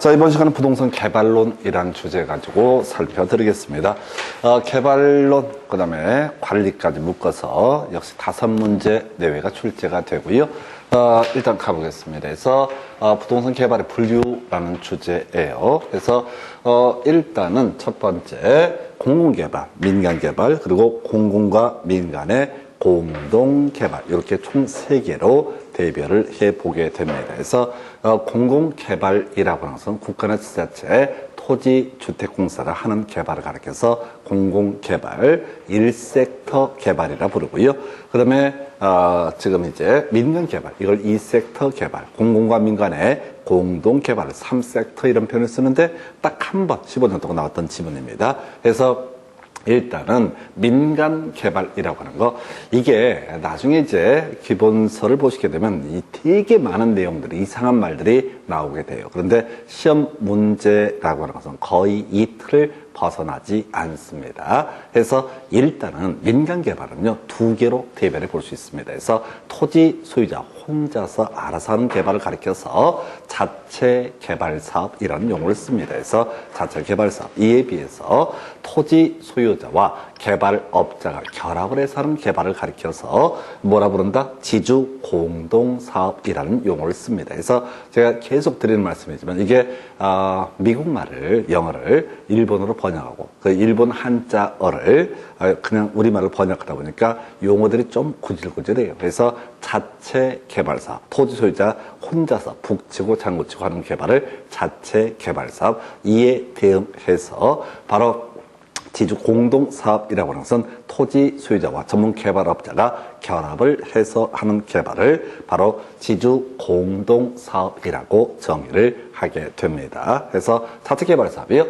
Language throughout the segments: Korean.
자, 이번 시간은 부동산 개발론이라는 주제 가지고 살펴드리겠습니다. 개발론, 그 다음에 관리까지 묶어서 역시 5문제 내외가 출제가 되고요. 일단 가보겠습니다. 그래서 부동산 개발의 분류라는 주제예요. 그래서 일단은 첫 번째 공공개발, 민간개발, 그리고 공공과 민간의 공동개발, 이렇게 총 3개로 대별을 해보게 됩니다. 그래서 공공개발이라고 하는 것은 국가나 지자체, 토지주택공사가 하는 개발을 가리켜서 공공개발, 1섹터 개발이라 부르고요. 그 다음에 지금 이제 민간개발, 이걸 2섹터 개발, 공공과 민간의 공동개발을 3섹터 이런 표현을 쓰는데 딱 한 번 15년 동안 나왔던 지문입니다. 그래서 일단은 민간 개발이라고 하는 거, 이게 나중에 이제 기본서를 보시게 되면 이 되게 많은 내용들이, 이상한 말들이 나오게 돼요. 그런데 시험 문제라고 하는 것은 거의 이 틀을 벗어나지 않습니다. 그래서 일단은 민간 개발은요, 2개로 대별해 볼 수 있습니다. 그래서 토지 소유자 혼자서 알아서 하는 개발을 가리켜서 자체 개발 사업이라는 용어를 씁니다. 그래서 자체 개발 사업, 이에 비해서 토지 소유자와 개발업자가 결합을 해서 하는 개발을 가리켜서 뭐라 부른다? 지주 공동 사업이라는 용어를 씁니다. 그래서 제가 계속 드리는 말씀이지만 이게 미국 말을, 영어를 일본어로 번역하고 그 일본 한자어를 그냥 우리말로 번역하다 보니까 용어들이 좀 구질구질해요. 그래서 자체 개발 사업, 토지 소유자 혼자서 북치고 장구치고 하는 개발을 자체 개발 사업, 이에 대응해서 바로 지주 공동 사업이라고 하는 것은 토지 소유자와 전문 개발업자가 결합을 해서 하는 개발을 바로 지주 공동 사업이라고 정의를 하게 됩니다. 그래서 자체 개발 사업이요,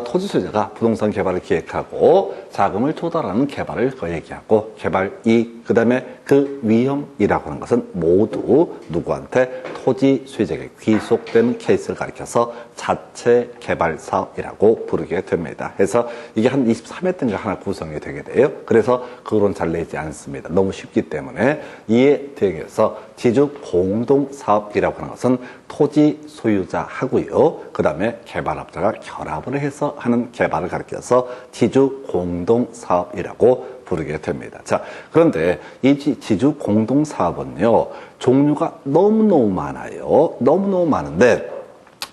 토지 소유자가 부동산 개발을 기획하고 자금을 조달하는 개발을 얘기하고, 개발 이익, 그 다음에 그 위험이라고 하는 것은 모두 누구한테? 토지 소유자에게 귀속되는 케이스를 가리켜서 자체 개발 사업이라고 부르게 됩니다. 그래서 이게 한 23회 때인가 하나 구성이 되게 돼요. 그래서 그거는 잘 내지 않습니다. 너무 쉽기 때문에. 이에 대해서 지주 공동 사업이라고 하는 것은 토지 소유자하고요, 그 다음에 개발업자가 결합을 해서 하는 개발을 가리켜서 지주 공동 사업이라고 부르게 됩니다. 자, 그런데 이 지주 공동 사업은요, 종류가 너무너무 많아요. 너무너무 많은데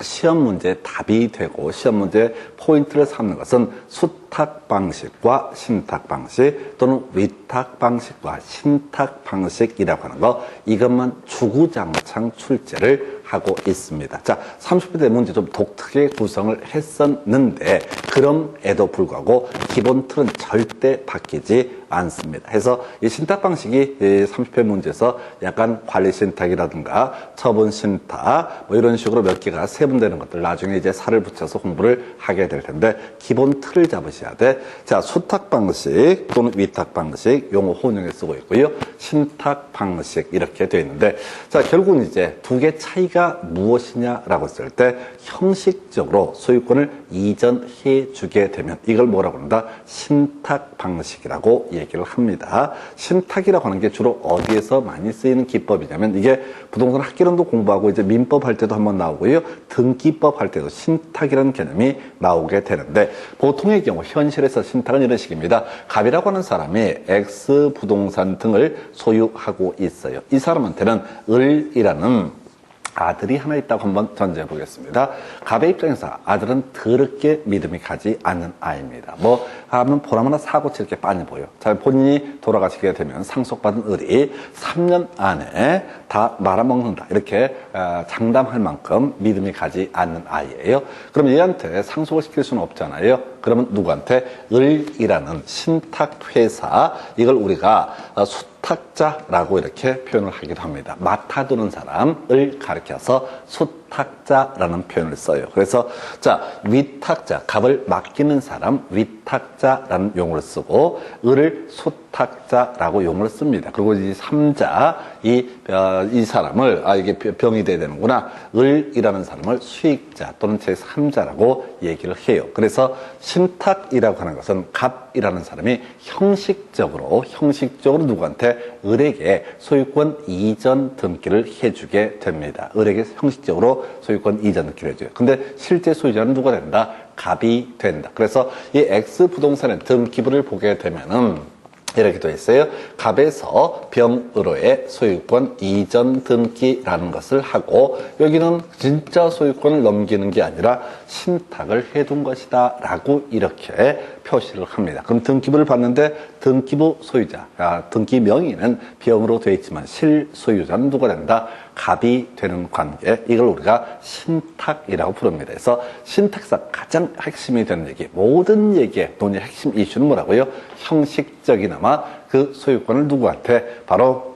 시험 문제 답이 되고 시험 문제 포인트를 삼는 것은 수탁 방식과 신탁 방식, 또는 위탁 방식과 신탁 방식이라고 하는 거, 이것만 주구장창 출제를 하고 있습니다. 자, 30대 문제 좀 독특하게 구성을 했었는데 그럼에도 불구하고 기본 틀은 절대 바뀌지 않습니다. 그래서 이 신탁 방식이 30회 문제에서 약간 관리 신탁이라든가 처분 신탁 뭐 이런 식으로 몇 개가 세분되는 것들 나중에 이제 살을 붙여서 공부를 하게 될 텐데 기본 틀을 잡으셔야 돼. 자, 수탁 방식 또는 위탁 방식 용어 혼용에 쓰고 있고요. 신탁 방식 이렇게 되어 있는데, 자, 결국은 이제 두 개 차이가 무엇이냐라고 했을 때 형식적으로 소유권을 이전해 주게 되면 이걸 뭐라고 한다? 신탁 방식이라고 얘기를 합니다. 신탁이라고 하는 게 주로 어디에서 많이 쓰이는 기법이냐면, 이게 부동산 학개론도 공부하고 이제 민법 할 때도 한번 나오고요, 등기법 할 때도 신탁이라는 개념이 나오게 되는데, 보통의 경우 현실에서 신탁은 이런 식입니다. 갑이라고 하는 사람이 X 부동산 등을 소유하고 있어요. 이 사람한테는 을이라는 아들이 하나 있다고 한번 전제해 보겠습니다. 갑의 입장에서 아들은 더럽게 믿음이 가지 않는 아이입니다. 뭐 하면 보나마나 사고치 이렇게 빤히 보여. 자, 본인이 돌아가시게 되면 상속받은 을이 3년 안에 다 말아먹는다, 이렇게 장담할 만큼 믿음이 가지 않는 아이예요. 그럼 얘한테 상속을 시킬 수는 없잖아요. 그러면 누구한테? 을이라는 신탁회사, 이걸 우리가 수탁자라고 이렇게 표현을 하기도 합니다. 맡아두는 사람을 가리켜서 수탁자라는 표현을 써요. 그래서 자, 위탁자, 갑을 맡기는 사람 위탁자라는 용어를 쓰고, 을을 수탁 신탁자라고 용어를 씁니다. 그리고 이 3자, 이 사람을, 이게 병이 돼야 되는구나. 을이라는 사람을 수익자 또는 제3자라고 얘기를 해요. 그래서 신탁이라고 하는 것은 갑이라는 사람이 형식적으로 누구한테 을에게 소유권 이전 등기를 해주게 됩니다. 을에게 형식적으로 소유권 이전 등기를 해줘요. 근데 실제 소유자는 누가 된다? 갑이 된다. 그래서 이 X 부동산의 등기부를 보게 되면은 이렇게 되어 있어요. 갑에서 병으로의 소유권 이전 등기라는 것을 하고, 여기는 진짜 소유권을 넘기는 게 아니라 신탁을 해둔 것이다 라고 이렇게 표시를 합니다. 그럼 등기부를 봤는데 등기부 소유자, 등기 명의는 병으로 되어 있지만 실소유자는 누가 된다? 갑이 되는 관계, 이걸 우리가 신탁이라고 부릅니다. 그래서 신탁사 가장 핵심이 되는 얘기, 모든 얘기의 논의 핵심 이슈는 뭐라고요? 형식적이나마 그 소유권을 누구한테? 바로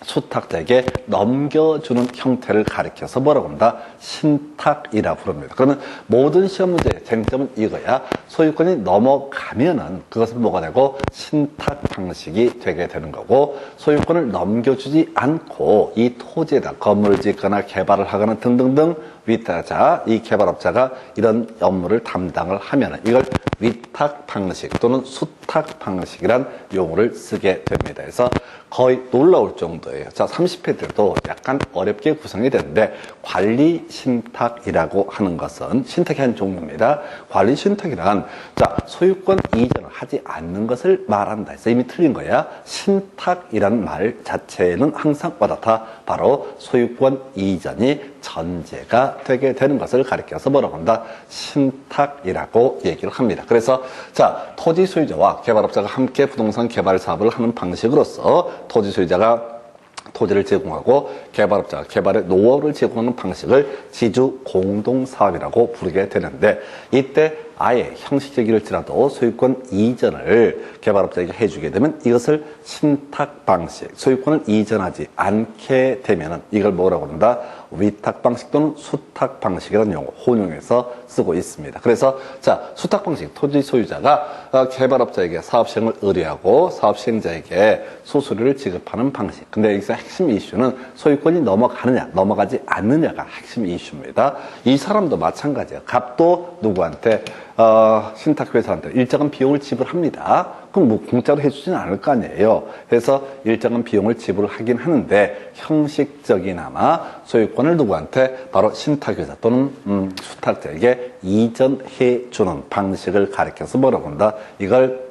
수탁자에게 넘겨주는 형태를 가리켜서 뭐라고 합니다? 신탁이라고 부릅니다. 그러면 모든 시험 문제의 쟁점은 이거야. 소유권이 넘어가면은 그것은 뭐가 되고 신탁 방식이 되게 되는 거고, 소유권을 넘겨주지 않고 이 토지에다 건물을 짓거나 개발을 하거나 등등등 위탁자, 이 개발업자가 이런 업무를 담당을 하면은 이걸 위탁 방식 또는 수탁 방식이란 용어를 쓰게 됩니다. 그래서 거의 놀라울 정도예요. 자, 30회 때도 약간 어렵게 구성이 되는데, 관리 신탁이라고 하는 것은 신탁의 한 종류입니다. 관리 신탁이란, 자, 소유권 이전을 하지 않는 것을 말한다 해서 이미 틀린 거야. 신탁이란 말 자체는 항상 와닿다. 바로 소유권 이전이 전제가 되게 되는 것을 가리켜서 뭐라고 한다? 신탁이라고 얘기를 합니다. 그래서 자, 토지 소유자와 개발업자가 함께 부동산 개발 사업을 하는 방식으로서 토지 소유자가 토지를 제공하고 개발업자가 개발의 노하우를 제공하는 방식을 지주 공동사업이라고 부르게 되는데, 이때 아예 형식적일지라도 소유권 이전을 개발업자에게 해주게 되면 이것을 신탁 방식, 소유권을 이전하지 않게 되면은 이걸 뭐라고 한다? 위탁 방식 또는 수탁 방식이라는 용어 혼용해서 쓰고 있습니다. 그래서 자, 수탁 방식, 토지 소유자가 개발업자에게 사업 시행을 의뢰하고 사업 시행자에게 수수료를 지급하는 방식. 근데 여기서 핵심 이슈는 소유권이 넘어가느냐 넘어가지 않느냐가 핵심 이슈입니다. 이 사람도 마찬가지예요. 갑도 누구한테? 신탁회사한테 일정한 비용을 지불합니다. 그럼 뭐 공짜로 해주지는 않을 거 아니에요. 그래서 일정한 비용을 지불하긴 하는데 형식적이나마 소유권을 누구한테? 바로 신탁회사 또는 수탁자에게 이전해주는 방식을 가리켜서 뭐라고 한다? 이걸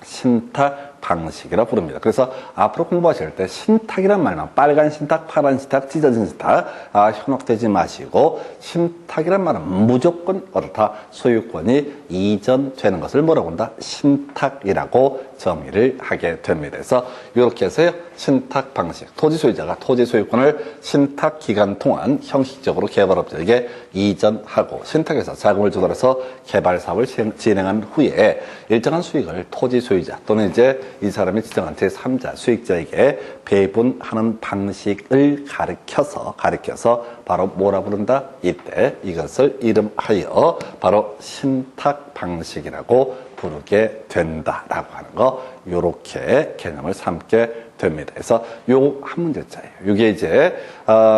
신탁 방식이라 부릅니다. 그래서 앞으로 공부하실 때 신탁이란 말만 빨간 신탁, 파란 신탁, 찢어진 신탁 현혹되지 마시고, 신탁이란 말은 무조건 어떻다? 소유권이 이전되는 것을 뭐라고 한다? 신탁이라고 정의를 하게 됩니다. 그래서 이렇게 해서 신탁 방식, 토지 소유자가 토지 소유권을 신탁 기간 동안 형식적으로 개발업자에게 이전하고, 신탁에서 자금을 조달해서 개발 사업을 진행한 후에 일정한 수익을 토지 소유자 또는 이제 이 사람이 지정한 제3자 수익자에게 배분하는 방식을 가리켜서 바로 뭐라 부른다? 이때 이것을 이름하여 바로 신탁 방식이라고 부르게 된다라고 하는 거, 요렇게 개념을 삼게 됩니다. 그래서 요 한 문제짜예요. 이게 이제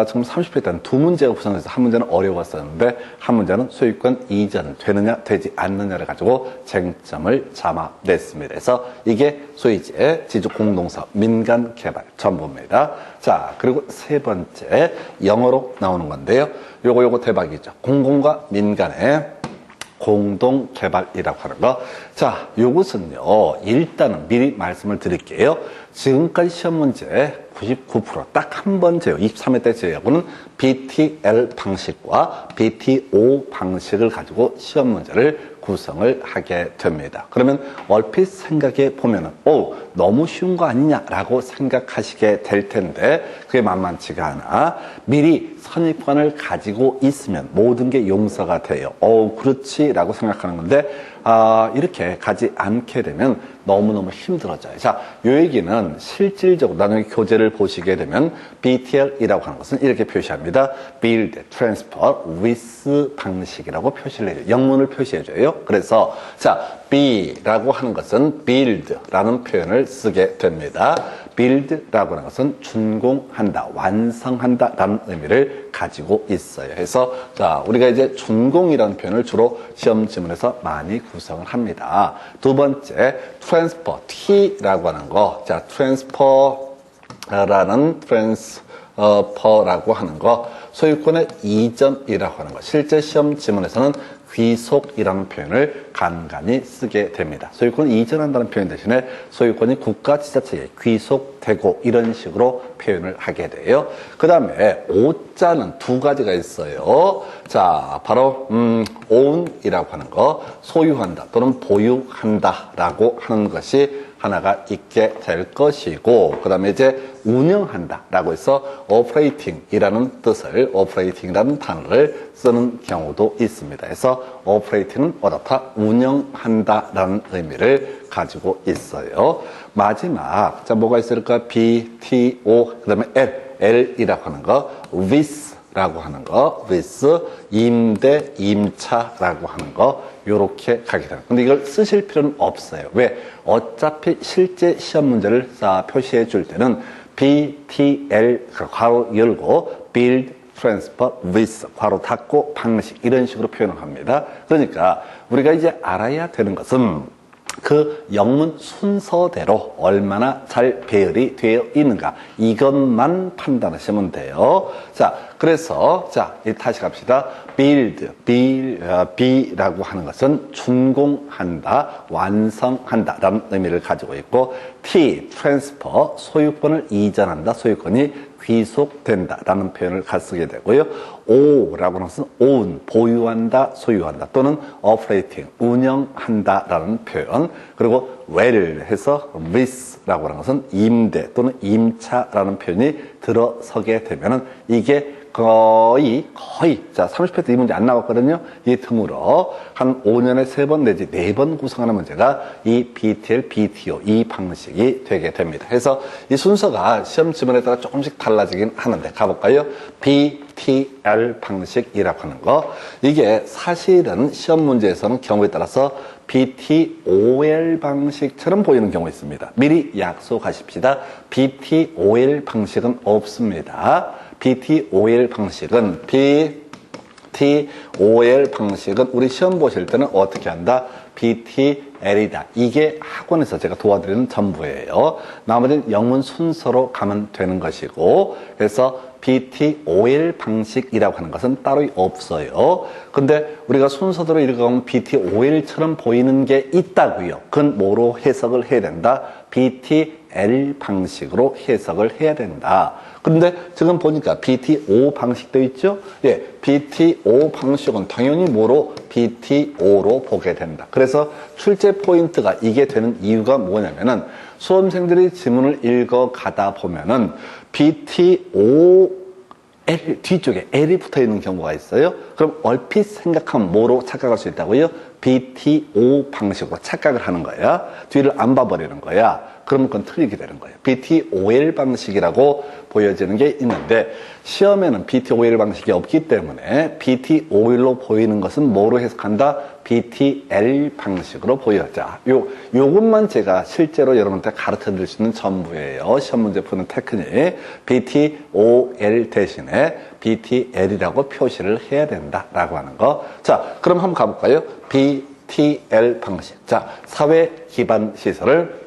지금 30회 때는 두 문제가 구성돼서 한 문제는 어려웠었는데 한 문제는 소유권 이전 되느냐 되지 않느냐를 가지고 쟁점을 잡아냈습니다. 그래서 이게 소위 이제 지주 공동사업 민간 개발 전부입니다. 자, 그리고 세 번째 영어로 나오는 건데요. 요거 대박이죠. 공공과 민간의 공동개발이라고 하는 거. 자, 요것은요, 일단은 미리 말씀을 드릴게요. 지금까지 시험 문제 99% 딱 한 번 제외, 23회 때 제외하고는 BTL 방식과 BTO 방식을 가지고 시험 문제를 구성을 하게 됩니다. 그러면 얼핏 생각해 보면은 너무 쉬운 거 아니냐라고 생각하시게 될 텐데 그게 만만치가 않아. 미리 선입관을 가지고 있으면 모든 게 용서가 돼요. 그렇지 라고 생각하는 건데 이렇게 가지 않게 되면 너무너무 힘들어져요. 자, 요 얘기는 실질적으로 나중에 교재를 보시게 되면 BTL이라고 하는 것은 이렇게 표시합니다. Build, Transfer, with 방식이라고 표시를 해줘요. 영문을 표시해줘요. 그래서 자, B라고 하는 것은 build라는 표현을 쓰게 됩니다. build라고 하는 것은 준공한다, 완성한다 라는 의미를 가지고 있어요. 그래서 자, 우리가 이제 준공이라는 표현을 주로 시험 지문에서 많이 구성을 합니다. 두 번째, transfer, T라고 하는 거. 자, transfer라고 하는 거. 소유권의 이전이라고 하는 거. 실제 시험 지문에서는 귀속이라는 표현을 간간히 쓰게 됩니다. 소유권을 이전한다는 표현 대신에 소유권이 국가 지자체에 귀속되고 이런 식으로 표현을 하게 돼요. 그 다음에 오자는 두 가지가 있어요. 자, 바로 own이라고 하는 거, 소유한다 또는 보유한다 라고 하는 것이 하나가 있게 될 것이고, 그 다음에 이제 운영한다 라고 해서 operating이라는 뜻을, operating이라는 단어를 쓰는 경우도 있습니다. 그래서 operating은 어떻다? 운영한다 라는 의미를 가지고 있어요. 마지막, 자, 뭐가 있을까? B, T, O, 그 다음에 L이라고 하는 거, with 라고 하는 거, with, 임대, 임차라고 하는 거, 요렇게 가게 됩니다. 근데 이걸 쓰실 필요는 없어요. 왜? 어차피 실제 시험 문제를 표시해 줄 때는 BTL, 괄호 열고, build, transfer, with, 괄호 닫고, 방식, 이런 식으로 표현을 합니다. 그러니까 우리가 이제 알아야 되는 것은 그 영문 순서대로 얼마나 잘 배열이 되어 있는가, 이것만 판단하시면 돼요. 자, 그래서 자, 다시 갑시다. build, B라고 하는 것은 준공한다, 완성한다 라는 의미를 가지고 있고, T, transfer, 소유권을 이전한다, 소유권이 귀속된다 라는 표현을 쓰게 되고요. O라고 하는 것은 own, 보유한다, 소유한다 또는 operating, 운영한다 라는 표현. 그리고 well 해서 with 라고 하는 것은 임대 또는 임차라는 표현이 들어서게 되면은 이게 거의 자, 30회 때 이 문제 안 나왔거든요. 이 등으로 한 5년에 3번 내지 4번 구성하는 문제가 이 BTL, BTO 이 방식이 되게 됩니다. 그래서 이 순서가 시험 지문에 따라 조금씩 달라지긴 하는데 가볼까요? BTL 방식이라고 하는 거, 이게 사실은 시험 문제에서는 경우에 따라서 BTOL 방식처럼 보이는 경우가 있습니다. 미리 약속하십시다. BTOL 방식은 없습니다. BTOL 방식은 우리 시험 보실 때는 어떻게 한다? BTL이다. 이게 학원에서 제가 도와드리는 전부예요. 나머지는 영문 순서로 가면 되는 것이고, 그래서 BTOL 방식이라고 하는 것은 따로 없어요. 근데 우리가 순서대로 읽어가면 BTOL처럼 보이는 게 있다고요. 그건 뭐로 해석을 해야 된다? BTL 방식으로 해석을 해야 된다. 그런데 지금 보니까 BTO 방식도 있죠? 예, BTO 방식은 당연히 뭐로? BTO로 보게 된다. 그래서 출제 포인트가 이게 되는 이유가 뭐냐면은 수험생들이 지문을 읽어가다 보면은 BTO L 뒤쪽에 L이 붙어 있는 경우가 있어요. 그럼 얼핏 생각하면 뭐로 착각할 수 있다고요? BTO 방식으로 착각을 하는 거야. 뒤를 안 봐버리는 거야. 그러면 그건 틀리게 되는 거예요. BTOL 방식이라고 보여지는 게 있는데 시험에는 BTOL 방식이 없기 때문에 BTOL로 보이는 것은 뭐로 해석한다? BTL 방식으로 보여자. 요것만 제가 실제로 여러분한테 가르쳐 드릴 수 있는 전부예요. 시험 문제 푸는 테크닉. BTOL 대신에 BTL이라고 표시를 해야 된다라고 하는 거. 자, 그럼 한번 가볼까요? BTL 방식. 자, 사회 기반 시설을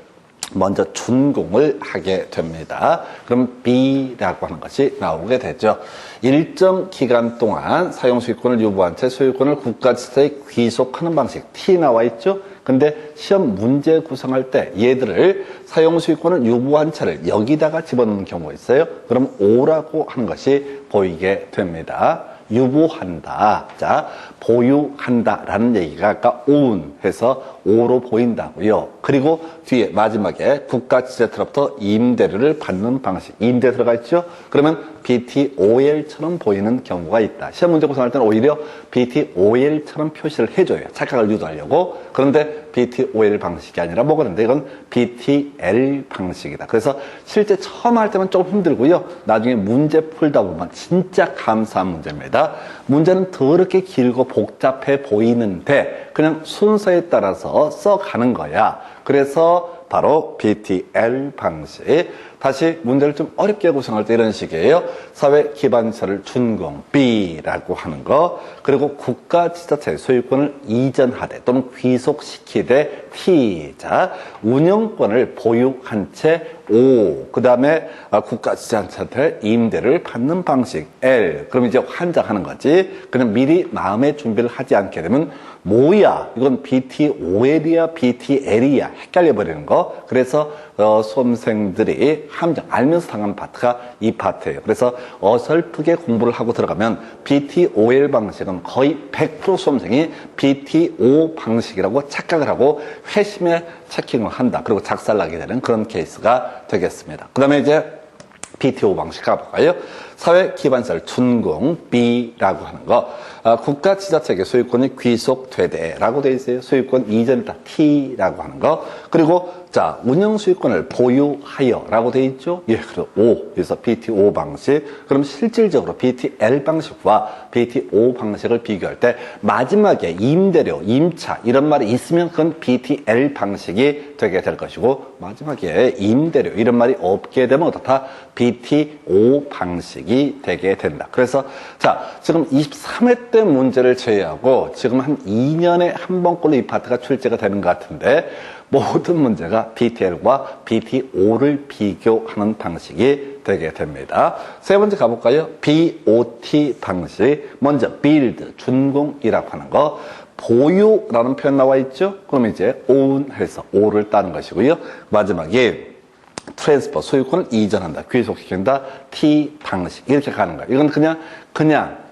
먼저 준공을 하게 됩니다. 그럼 B라고 하는 것이 나오게 되죠. 일정 기간 동안 사용수익권을 유보한 채 소유권을 국가지자체에 귀속하는 방식 T 나와 있죠. 근데 시험 문제 구성할 때 얘들을 사용수익권을 유보한 채를 여기다가 집어넣는 경우가 있어요. 그럼 O라고 하는 것이 보이게 됩니다. 유보한다. 자, 보유한다라는 얘기가 아까 own 해서 o로 보인다고요. 그리고 뒤에 마지막에 국가지자체로부터 임대료를 받는 방식. 임대 들어가 있죠? 그러면 BTOL처럼 보이는 경우가 있다. 시험 문제 구성할 때는 오히려 BTOL처럼 표시를 해줘요. 착각을 유도하려고. 그런데 BTOL 방식이 아니라 뭐가 되는데 이건 BTL 방식이다. 그래서 실제 처음 할 때만 조금 힘들고요. 나중에 문제 풀다 보면 진짜 감사한 문제입니다. 문제는 더럽게 길고 복잡해 보이는데 그냥 순서에 따라서 써가는 거야. 그래서 바로 BTL 방식. 다시 문제를 좀 어렵게 구성할 때 이런 식이에요. 사회기반시설을 준공, B라고 하는 거. 그리고 국가지자체 소유권을 이전하되 또는 귀속시키되 T. 자, 운영권을 보유한 채 O. 그 다음에 국가지자체한테 임대를 받는 방식 L. 그럼 이제 환장하는 거지. 그냥 미리 마음의 준비를 하지 않게 되면 뭐야? 이건 BTOL이야, BTL이야. 헷갈려 버리는 거. 그래서 수험생들이 함정 알면서 당하는 파트가 이 파트예요. 그래서 어설프게 공부를 하고 들어가면 BTOL 방식은 거의 100% 수험생이 BTO 방식이라고 착각을 하고 회심의 체킹을 한다. 그리고 작살나게 되는 그런 케이스가 되겠습니다. 그 다음에 이제 BTO 방식 가볼까요? 사회기반시설 준공 B라고 하는 거. 국가지자체에게 소유권이 귀속되되라고 되어 있어요. 소유권 이전이다 T라고 하는 거. 그리고 자, 운영소유권을 보유하여라고 되어 있죠. 예, 그리고 O. 그래서 BTO 방식. 그럼 실질적으로 BTL 방식과 BTO 방식을 비교할 때 마지막에 임대료, 임차 이런 말이 있으면 그건 BTL 방식이 되게 될 것이고 마지막에 임대료 이런 말이 없게 되면 어떻다? BTO 방식이 되게 된다. 그래서 자, 지금 23회 때 문제를 제외하고 지금 한 2년에 한 번꼴로 이 파트가 출제가 되는 것 같은데 모든 문제가 BTL과 BTO를 비교하는 방식이 되게 됩니다. 세 번째 가볼까요? BOT 방식. 먼저 build, 준공이라고 하는 거. 보유라는 표현 나와 있죠? 그럼 이제 own 해서 O를 따는 것이고요. 마지막에 트랜스퍼, 소유권을 이전한다, 귀속시킨다, T 방식 이렇게 가는 거예요. 이건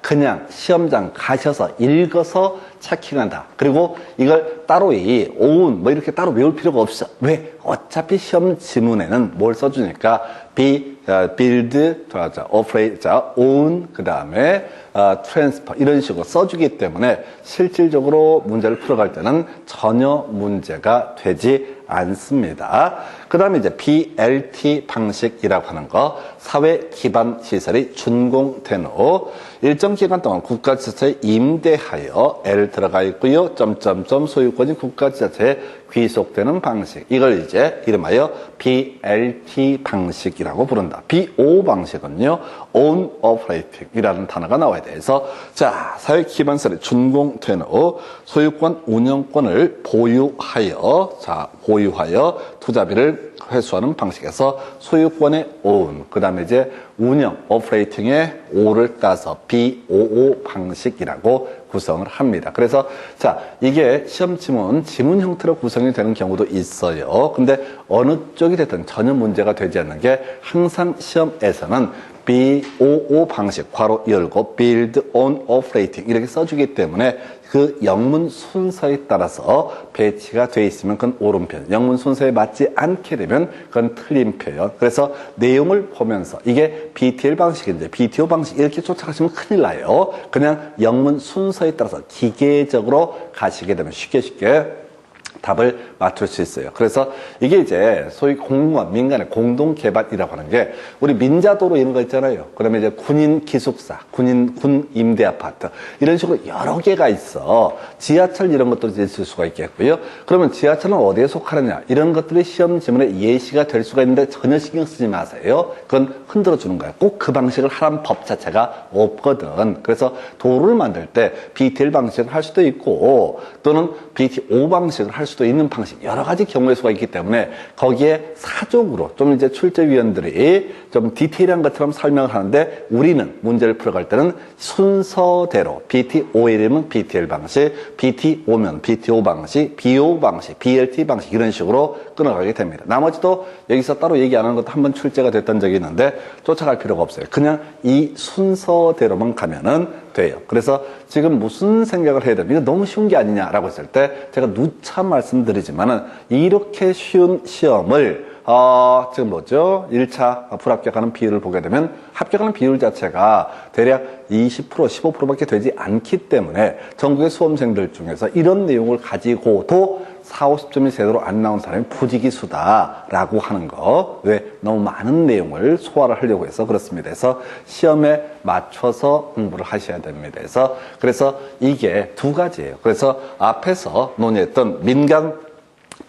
그냥 시험장 가셔서 읽어서 체킹한다. 그리고 이걸 따로 이 own 뭐 이렇게 따로 외울 필요가 없어. 왜? 어차피 시험 지문에는 뭘 써주니까 build, operate, own, 그 다음에 transfer 이런 식으로 써주기 때문에 실질적으로 문제를 풀어갈 때는 전혀 문제가 되지 않습니다. 그 다음에 이제 BLT 방식이라고 하는 거, 사회 기반 시설이 준공된 후 일정 기간 동안 국가지자체에 임대하여 L 들어가 있고요. 점점점 소유권이 국가지자체에 귀속되는 방식. 이걸 이제 이름하여 BLT 방식이라고 부른다. BO 방식은요, own operating이라는 단어가 나와야 돼서 자, 사회 기반 시설이 준공된 후 소유권 운영권을 보유하여 투자비를 회수하는 방식에서 소유권의 own, 그 다음에 이제 운영, operating의 O를 따서 BOO 방식이라고 구성을 합니다. 그래서 자, 이게 시험 지문 형태로 구성이 되는 경우도 있어요. 근데 어느 쪽이 됐든 전혀 문제가 되지 않는 게 항상 시험에서는 BOO 방식, 괄호 열고 build, own, operating 이렇게 써주기 때문에 그 영문 순서에 따라서 배치가 돼 있으면 그건 옳은 표현, 영문 순서에 맞지 않게 되면 그건 틀린 표현. 그래서 내용을 보면서 이게 BTL 방식인데 BTO 방식 이렇게 쫓아가시면 큰일 나요. 그냥 영문 순서에 따라서 기계적으로 가시게 되면 쉽게 답을 맞출 수 있어요. 그래서 이게 이제 소위 공무원, 민간의 공동개발이라고 하는 게 우리 민자도로 이런 거 있잖아요. 그러면 이제 군인 기숙사, 군 임대 아파트 이런 식으로 여러 개가 있어. 지하철 이런 것도 있을 수가 있겠고요. 그러면 지하철은 어디에 속하느냐 이런 것들이 시험 지문에 예시가 될 수가 있는데 전혀 신경 쓰지 마세요. 그건 흔들어 주는 거예요. 꼭 그 방식을 하라는 법 자체가 없거든. 그래서 도로를 만들 때 BTL 방식을 할 수도 있고 또는 BTO 방식을 할 수도 있는 방식, 여러 가지 경우의 수가 있기 때문에 거기에 사족으로 좀 이제 출제위원들이 좀 디테일한 것처럼 설명을 하는데 우리는 문제를 풀어갈 때는 순서대로 BTOL이면 BTL 방식, BTO면 BTO 방식, BO 방식, BLT 방식 이런 식으로 끊어가게 됩니다. 나머지도 여기서 따로 얘기 안 하는 것도 한번 출제가 됐던 적이 있는데 쫓아갈 필요가 없어요. 그냥 이 순서대로만 가면은 돼요. 그래서 지금 무슨 생각을 해야 되면 이거 너무 쉬운 게 아니냐라고 했을 때 제가 누차 말씀드리지만은 이렇게 쉬운 시험을 지금 뭐죠? 1차 불합격하는 비율을 보게 되면 합격하는 비율 자체가 대략 20%, 15%밖에 되지 않기 때문에 전국의 수험생들 중에서 이런 내용을 가지고도 40, 50점이 제대로 안 나온 사람이 부지기수다라고 하는 거. 왜? 너무 많은 내용을 소화를 하려고 해서 그렇습니다. 그래서 시험에 맞춰서 공부를 하셔야 됩니다. 그래서 이게 두 가지예요. 그래서 앞에서 논의했던 민간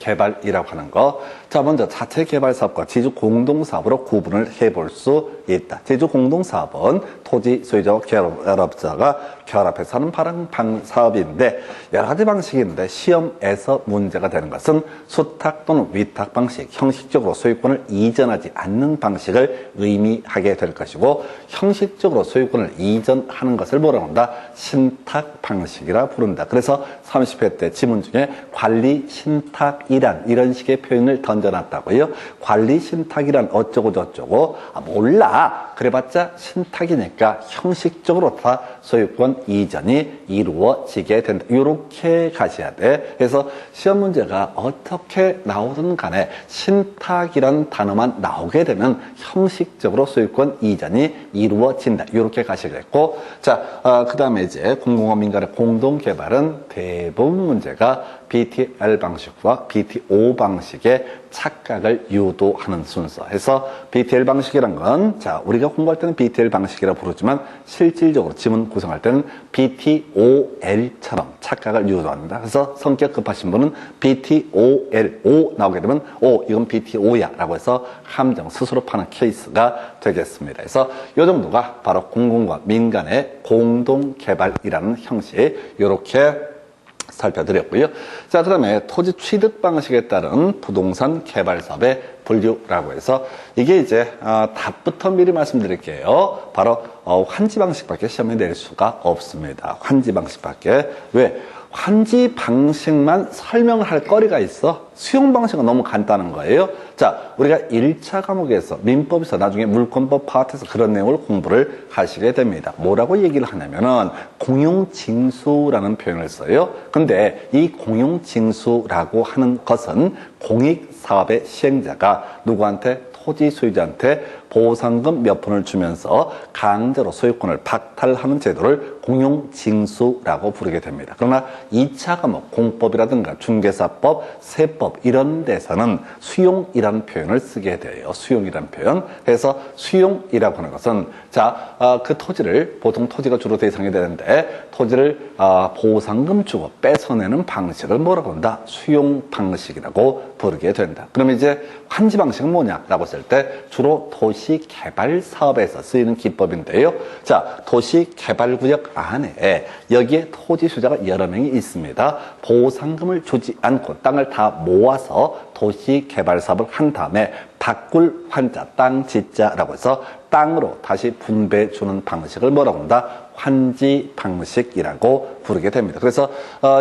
개발이라고 하는 거. 자, 먼저 자체 개발 사업과 지주 공동 사업으로 구분을 해볼 수 있다. 지주 공동 사업은 토지 소유자와 결합자가 결합해서 하는 사업인데 여러 가지 방식이 있는데 시험에서 문제가 되는 것은 수탁 또는 위탁 방식, 형식적으로 소유권을 이전하지 않는 방식을 의미하게 될 것이고 형식적으로 소유권을 이전하는 것을 뭐라고 한다? 신탁 방식이라 부른다. 그래서 30회 때 지문 중에 관리 신탁이란 이런 식의 표현을 던져놨다고요. 관리 신탁이란 어쩌고 저쩌고 몰라. 그래봤자 신탁이니까 형식적으로 다 소유권 이전이 이루어지게 된다. 이렇게 가셔야 돼. 그래서 시험 문제가 어떻게 나오든 간에 신탁이란 단어만 나오게 되면 형식적으로 소유권 이전이 이루어진다. 이렇게 가시겠고, 자, 그 다음에 이제 공공과 민간의 공동개발은 대부분 문제가 BTL 방식과 BTO 방식의 착각을 유도하는 순서. 해서 BTL 방식이란 건, 자, 우리가 공부할 때는 BTL 방식이라고 부르지만 실질적으로 지문 구성할 때는 BTOL처럼 착각을 유도한다. 그래서 성격 급하신 분은 BTOL, O 나오게 되면 이건 BTO야 라고 해서 함정 스스로 파는 케이스가 되겠습니다. 그래서 이 정도가 바로 공공과 민간의 공동개발이라는 형식, 이렇게 살펴드렸고요. 자, 그 다음에 토지 취득 방식에 따른 부동산 개발 사업의 분류라고 해서 이게 이제 답부터 미리 말씀드릴게요. 바로 환지 방식밖에 시험에 낼 수가 없습니다. 환지 방식밖에. 왜? 환지 방식만 설명을 할 거리가 있어. 수용 방식은 너무 간단한 거예요. 자, 우리가 1차 과목에서 민법에서 나중에 물권법 파트에서 그런 내용을 공부를 하시게 됩니다. 뭐라고 얘기를 하냐면은 공용징수라는 표현을 써요. 근데 이 공용징수라고 하는 것은 공익사업의 시행자가 누구한테? 토지 소유자한테 보상금 몇 푼을 주면서 강제로 소유권을 박탈하는 제도를 공용징수라고 부르게 됩니다. 그러나 2차 과목 공법이라든가 중개사법, 세법 이런 데서는 수용이라는 표현을 쓰게 돼요. 수용이라는 표현. 그래서 수용이라고 하는 것은 자, 그 토지를 보통 토지가 주로 대상이 되는데 토지를 보상금 주고 뺏어내는 방식을 뭐라고 한다? 수용 방식이라고 부르게 된다. 그럼 이제 환지 방식은 뭐냐라고 했을 때 주로 도시 개발 사업에서 쓰이는 기법인데요. 자, 도시 개발 구역 안에 여기에 토지 소유자가 여러 명이 있습니다. 보상금을 주지 않고 땅을 다 모아서 도시 개발 사업을 한 다음에 바꿀 환자, 땅 짓자라고 해서 땅으로 다시 분배해 주는 방식을 뭐라고 한다? 환지 방식이라고 부르게 됩니다. 그래서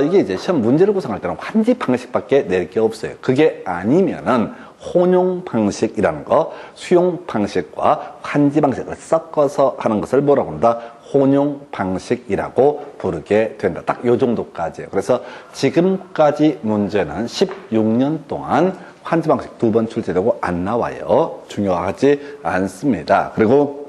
이게 이제 시험 문제를 구성할 때는 환지 방식밖에 낼 게 없어요. 그게 아니면은 혼용 방식이라는 거, 수용 방식과 환지 방식을 섞어서 하는 것을 뭐라고 한다? 혼용 방식이라고 부르게 된다. 딱 요 정도까지예요. 그래서 지금까지 문제는 16년 동안 환지 방식 2번 출제되고 안 나와요. 중요하지 않습니다. 그리고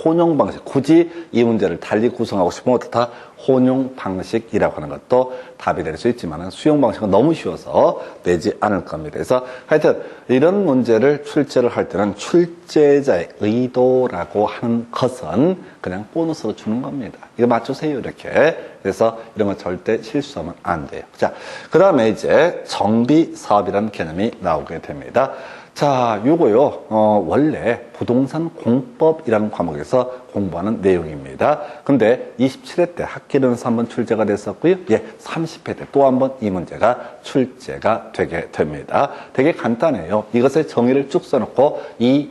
혼용 방식, 굳이 이 문제를 달리 구성하고 싶으면 어떻다? 혼용 방식이라고 하는 것도 답이 될 수 있지만 수용 방식은 너무 쉬워서 내지 않을 겁니다. 그래서 하여튼 이런 문제를 출제를 할 때는 출제자의 의도라고 하는 것은 그냥 보너스로 주는 겁니다. 이거 맞추세요 이렇게. 그래서 이런 거 절대 실수하면 안 돼요. 자, 그 다음에 이제 정비 사업이라는 개념이 나오게 됩니다. 자, 요거요, 원래 부동산 공법이라는 과목에서 공부하는 내용입니다. 근데 27회 때 학기론에서 한번 출제가 됐었고요. 예, 30회 때 또 한번 이 문제가 출제가 되게 됩니다. 되게 간단해요. 이것의 정의를 쭉 써놓고 이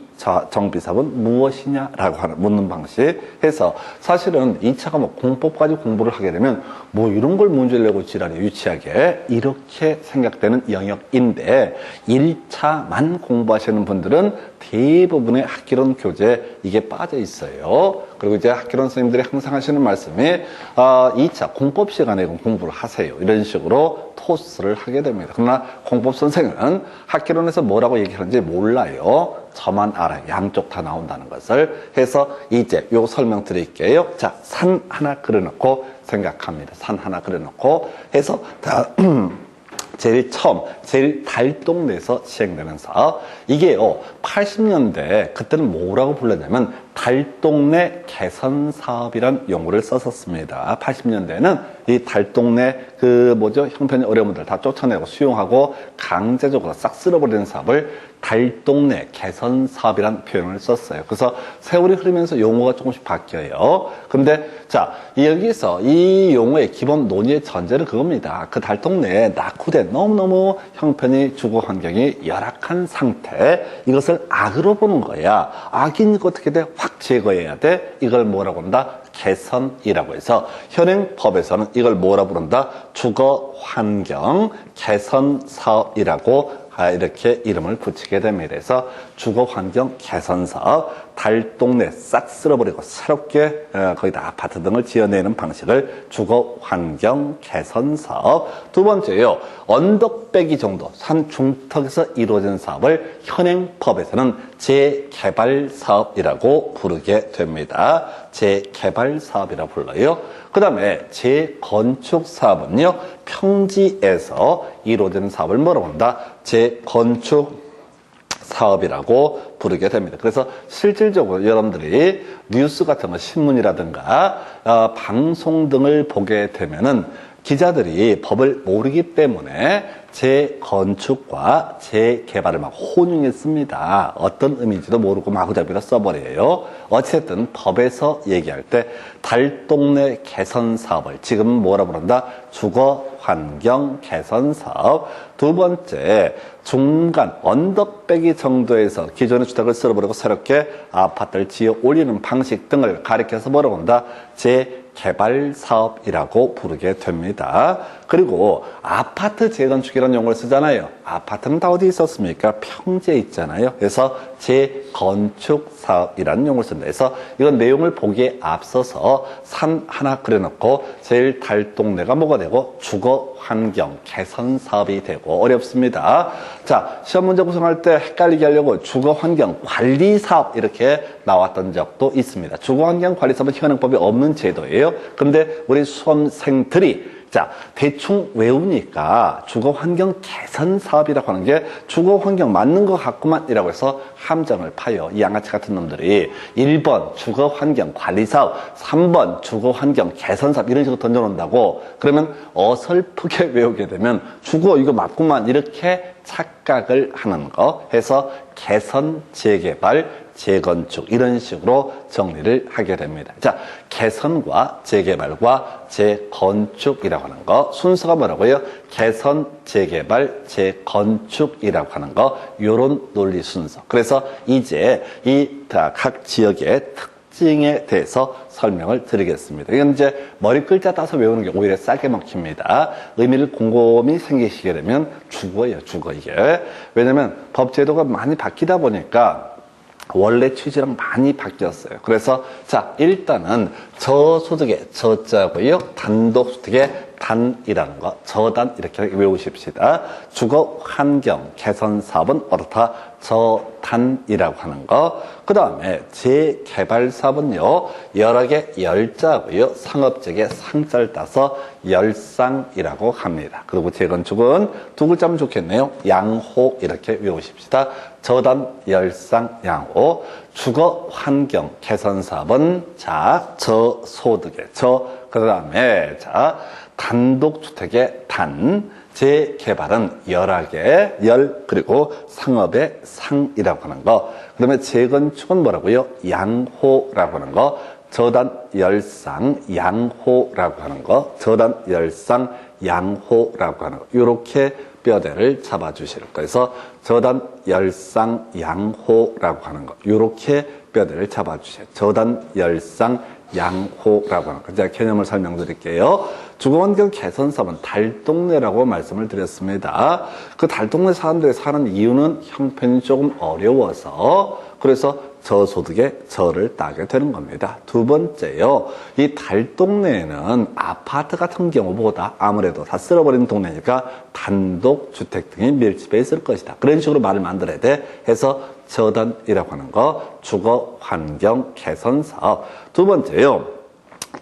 정비사업은 무엇이냐라고 묻는 방식 해서 사실은 2차 과목 공법까지 공부를 하게 되면 뭐 이런 걸 문제를 내고 지랄이 유치하게 이렇게 생각되는 영역인데 1차만 공부하시는 분들은 대부분의 학기론 교재 이게 빠져 있어요. 그리고 이제 학기론 선생님들이 항상 하시는 말씀이 2차 공법 시간에 공부를 하세요. 이런 식으로 토스를 하게 됩니다. 그러나 공법 선생은 학기론에서 뭐라고 얘기하는지 몰라요. 저만 알아요. 양쪽 다 나온다는 것을 해서 이제 요 설명 드릴게요. 자, 산 하나 그려놓고 생각합니다. 산 하나 그려놓고 해서 제일 처음, 제일 달동네에서 시행되는 사업. 이게요, 80년대, 그때는 뭐라고 불렀냐면, 달동네 개선 사업이란 용어를 썼었습니다. 80년대에는 이 달동네 형편이 어려운 분들 다 쫓아내고 수용하고 강제적으로 싹 쓸어버리는 사업을 달동네 개선 사업이란 표현을 썼어요. 그래서 세월이 흐르면서 용어가 조금씩 바뀌어요. 근데 자, 여기서 이 용어의 기본 논의의 전제는 그겁니다. 그 달동네에 낙후된 너무너무 형편이 주거 환경이 열악한 상태, 이것을 악으로 보는 거야. 악이니까 어떻게 돼? 확 제거해야 돼. 이걸 뭐라고 한다? 개선이라고 해서 현행법에서는 이걸 뭐라 부른다? 주거 환경 개선 사업이라고 이렇게 이름을 붙이게 됩니다. 그래서 주거 환경 개선 사업, 달동네 싹 쓸어버리고 새롭게 거기다 아파트 등을 지어내는 방식을 주거 환경 개선 사업. 두 번째요, 언덕 빼기 정도 산 중턱에서 이루어진 사업을 현행법에서는 재개발 사업이라고 부르게 됩니다. 재개발 사업이라고 불러요. 그 다음에 재건축 사업은요, 평지에서 이루어지는 사업을 뭐라고 한다? 재건축 사업이라고 부르게 됩니다. 그래서 실질적으로 여러분들이 뉴스 같은 거, 신문이라든가 방송 등을 보게 되면은 기자들이 법을 모르기 때문에 재건축과 재개발을 막 혼용했습니다. 어떤 의미인지도 모르고 마구잡이로 써버려요. 어쨌든 법에서 얘기할 때 달동네 개선 사업을 지금 뭐라 부른다? 주거 환경 개선 사업. 두 번째, 중간 언덕 빼기 정도에서 기존의 주택을 쓸어버리고 새롭게 아파트를 지어 올리는 방식 등을 가리켜서 뭐라고 한다? 재개발 사업이라고 부르게 됩니다. 그리고 아파트 재건축이라는 용어를 쓰잖아요. 아파트는 다 어디 있었습니까? 평지에 있잖아요. 그래서 재건축 사업이라는 용어를 쓴다. 그래서 이건 내용을 보기에 앞서서 산 하나 그려놓고 제일 달동네가 뭐가 되고 주거 환경 개선 사업이 되고 어렵습니다. 자, 시험 문제 구성할 때 헷갈리게 하려고 주거 환경 관리 사업 이렇게 나왔던 적도 있습니다. 주거 환경 관리 사업은 현행법에 없는 제도예요. 근데 우리 수험생들이 자, 대충 외우니까 주거환경 개선 사업이라고 하는 게 주거환경 맞는 것 같구만 이라고 해서 함정을 파요. 이 양아치 같은 놈들이 1번 주거환경 관리사업, 3번 주거환경 개선사업 이런 식으로 던져놓는다고 그러면 어설프게 외우게 되면 주거 이거 맞구만 이렇게 착각을 하는 거 해서 개선, 재개발, 재건축 이런 식으로 정리를 하게 됩니다. 자, 개선과 재개발과 재건축이라고 하는 거 순서가 뭐라고요? 개선, 재개발, 재건축이라고 하는 거 요런 논리 순서. 그래서 이제 이 각 지역의 특징에 대해서 설명을 드리겠습니다. 이건 이제 머리 글자 따서 외우는 게 오히려 싸게 먹힙니다. 의미를 곰곰이 생기시게 되면 주거예요, 주거 이게. 왜냐면 법제도가 많이 바뀌다 보니까 원래 취지랑 많이 바뀌었어요. 그래서 자, 일단은 저소득의 저자고요. 단독소득의 단이라는 거, 저단 이렇게 외우십시다. 주거 환경 개선 사업은 어떻다? 저단이라고 하는 거. 그 다음에 재개발 사업은요, 여러 개 열자고요. 상업적의 상자를 따서 열상이라고 합니다. 그리고 재건축은 두 글자면 좋겠네요. 양호 이렇게 외우십시다. 저단, 열상, 양호. 주거 환경 개선 사업은 자, 저소득의 그 다음에 자, 단독주택의 단, 재개발은 열하게, 그리고 상업의 상이라고 하는 거. 그 다음에 재건축은 뭐라고요? 양호라고 하는 거. 저단 열상 양호라고 하는 거, 저단 열상 양호라고 하는 거, 이렇게 뼈대를 잡아주실 거예요. 그래서 저단 열상 양호라고 하는 거, 이렇게 뼈대를 잡아주세요. 저단 열상 양호라고 하는 거. 제가 개념을 설명드릴게요. 주거환경 개선사업은 달동네라고 말씀을 드렸습니다. 그 달동네 사람들이 사는 이유는 형편이 조금 어려워서, 그래서 저소득의 저를 따게 되는 겁니다. 두 번째요. 이 달동네에는 아파트 같은 경우보다 아무래도 다 쓸어버린 동네니까 단독주택 등이 밀집해 있을 것이다. 그런 식으로 말을 만들어야 돼. 해서 저단이라고 하는 거, 주거환경 개선사업. 두 번째요.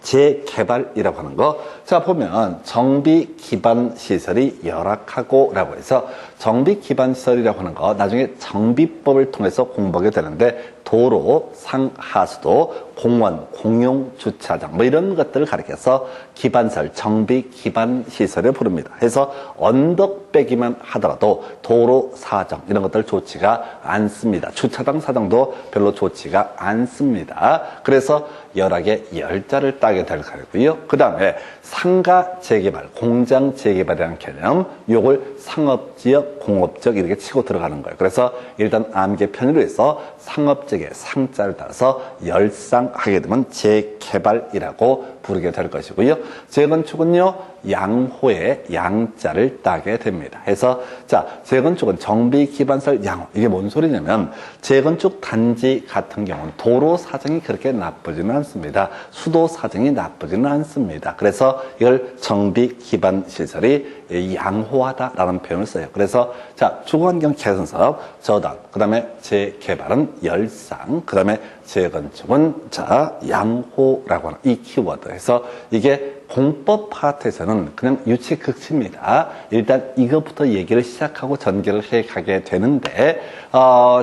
재개발이라고 하는 거. 자, 보면 정비 기반 시설이 열악하고 라고 해서 정비 기반 시설이라고 하는 거 나중에 정비법을 통해서 공부하게 되는데 도로, 상하수도, 공원, 공용 주차장 뭐 이런 것들을 가리켜서 기반설, 정비 기반 시설을 부릅니다. 해서 언덕 빼기만 하더라도 도로 사정 이런 것들 좋지가 않습니다. 주차장 사정도 별로 좋지가 않습니다. 그래서 열악의 열자를 따게 될 거고요. 그 다음에 상가 재개발, 공장 재개발이라는 개념, 요걸 상업지역, 공업지역 이렇게 치고 들어가는 거예요. 그래서 일단 암기 편의로 해서 상업지역의 상자를 따라서 열상하게 되면 재개발이라고 부르게 될 것이고요. 재건축은요, 양호의 양자를 따게 됩니다. 해서 자, 재건축은 정비 기반설 양호. 이게 뭔 소리냐면 재건축 단지 같은 경우는 도로 사정이 그렇게 나쁘지는 않습니다. 수도 사정이 나쁘지는 않습니다. 그래서 이걸 정비 기반 시설이 양호하다라는 표현을 써요. 그래서 자, 주거환경 개선 사업 저단, 그다음에 재개발은 열상, 그다음에 재건축은 자, 양호라고 하는 이 키워드에서 이게 공법 파트에서는 그냥 유치극치입니다. 일단 이것부터 얘기를 시작하고 전개를 해 가게 되는데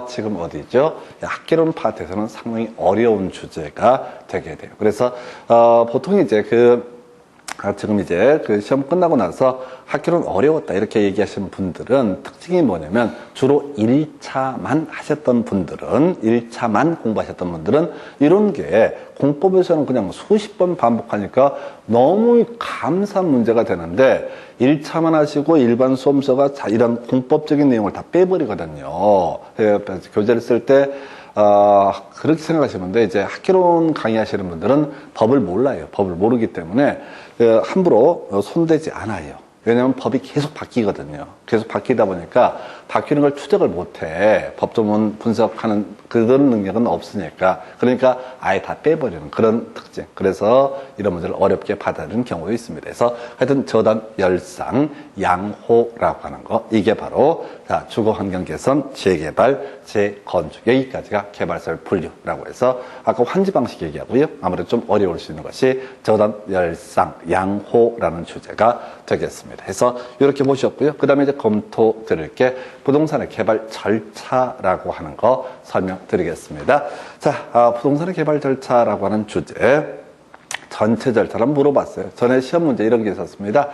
지금 어디죠? 학개론 파트에서는 상당히 어려운 주제가 되게 돼요. 그래서 보통 이제 지금 이제 그 시험 끝나고 나서 학교는 어려웠다 이렇게 얘기하시는 분들은 특징이 뭐냐면 주로 1차만 하셨던 분들은 1차만 공부하셨던 분들은 이런 게 공법에서는 그냥 수십 번 반복하니까 너무 감사한 문제가 되는데 1차만 하시고 일반 수험서가 이런 공법적인 내용을 다 빼버리거든요. 교재를 쓸 때 그렇게 생각하시면 돼. 이제 학개론 강의하시는 분들은 법을 몰라요. 법을 모르기 때문에 함부로 손대지 않아요. 왜냐하면 법이 계속 바뀌거든요. 계속 바뀌다 보니까 바뀌는 걸 추적을 못해. 법조문 분석하는 그런 능력은 없으니까. 그러니까 아예 다 빼버리는 그런 특징. 그래서 이런 문제를 어렵게 받아들이는 경우도 있습니다. 그래서 하여튼 저단 열상 양호라고 하는 거. 이게 바로 주거환경 개선, 재개발, 재건축. 여기까지가 개발설 분류라고 해서 아까 환지 방식 얘기하고요. 아무래도 좀 어려울 수 있는 것이 저단 열상 양호라는 주제가 되겠습니다. 해서 이렇게 보셨고요. 그 다음에 이제 검토 드릴 게 부동산의 개발 절차라고 하는 거 설명드리겠습니다. 자, 부동산의 개발 절차라고 하는 주제 전체 절차를 물어봤어요. 전에 시험 문제 이런 게 있었습니다.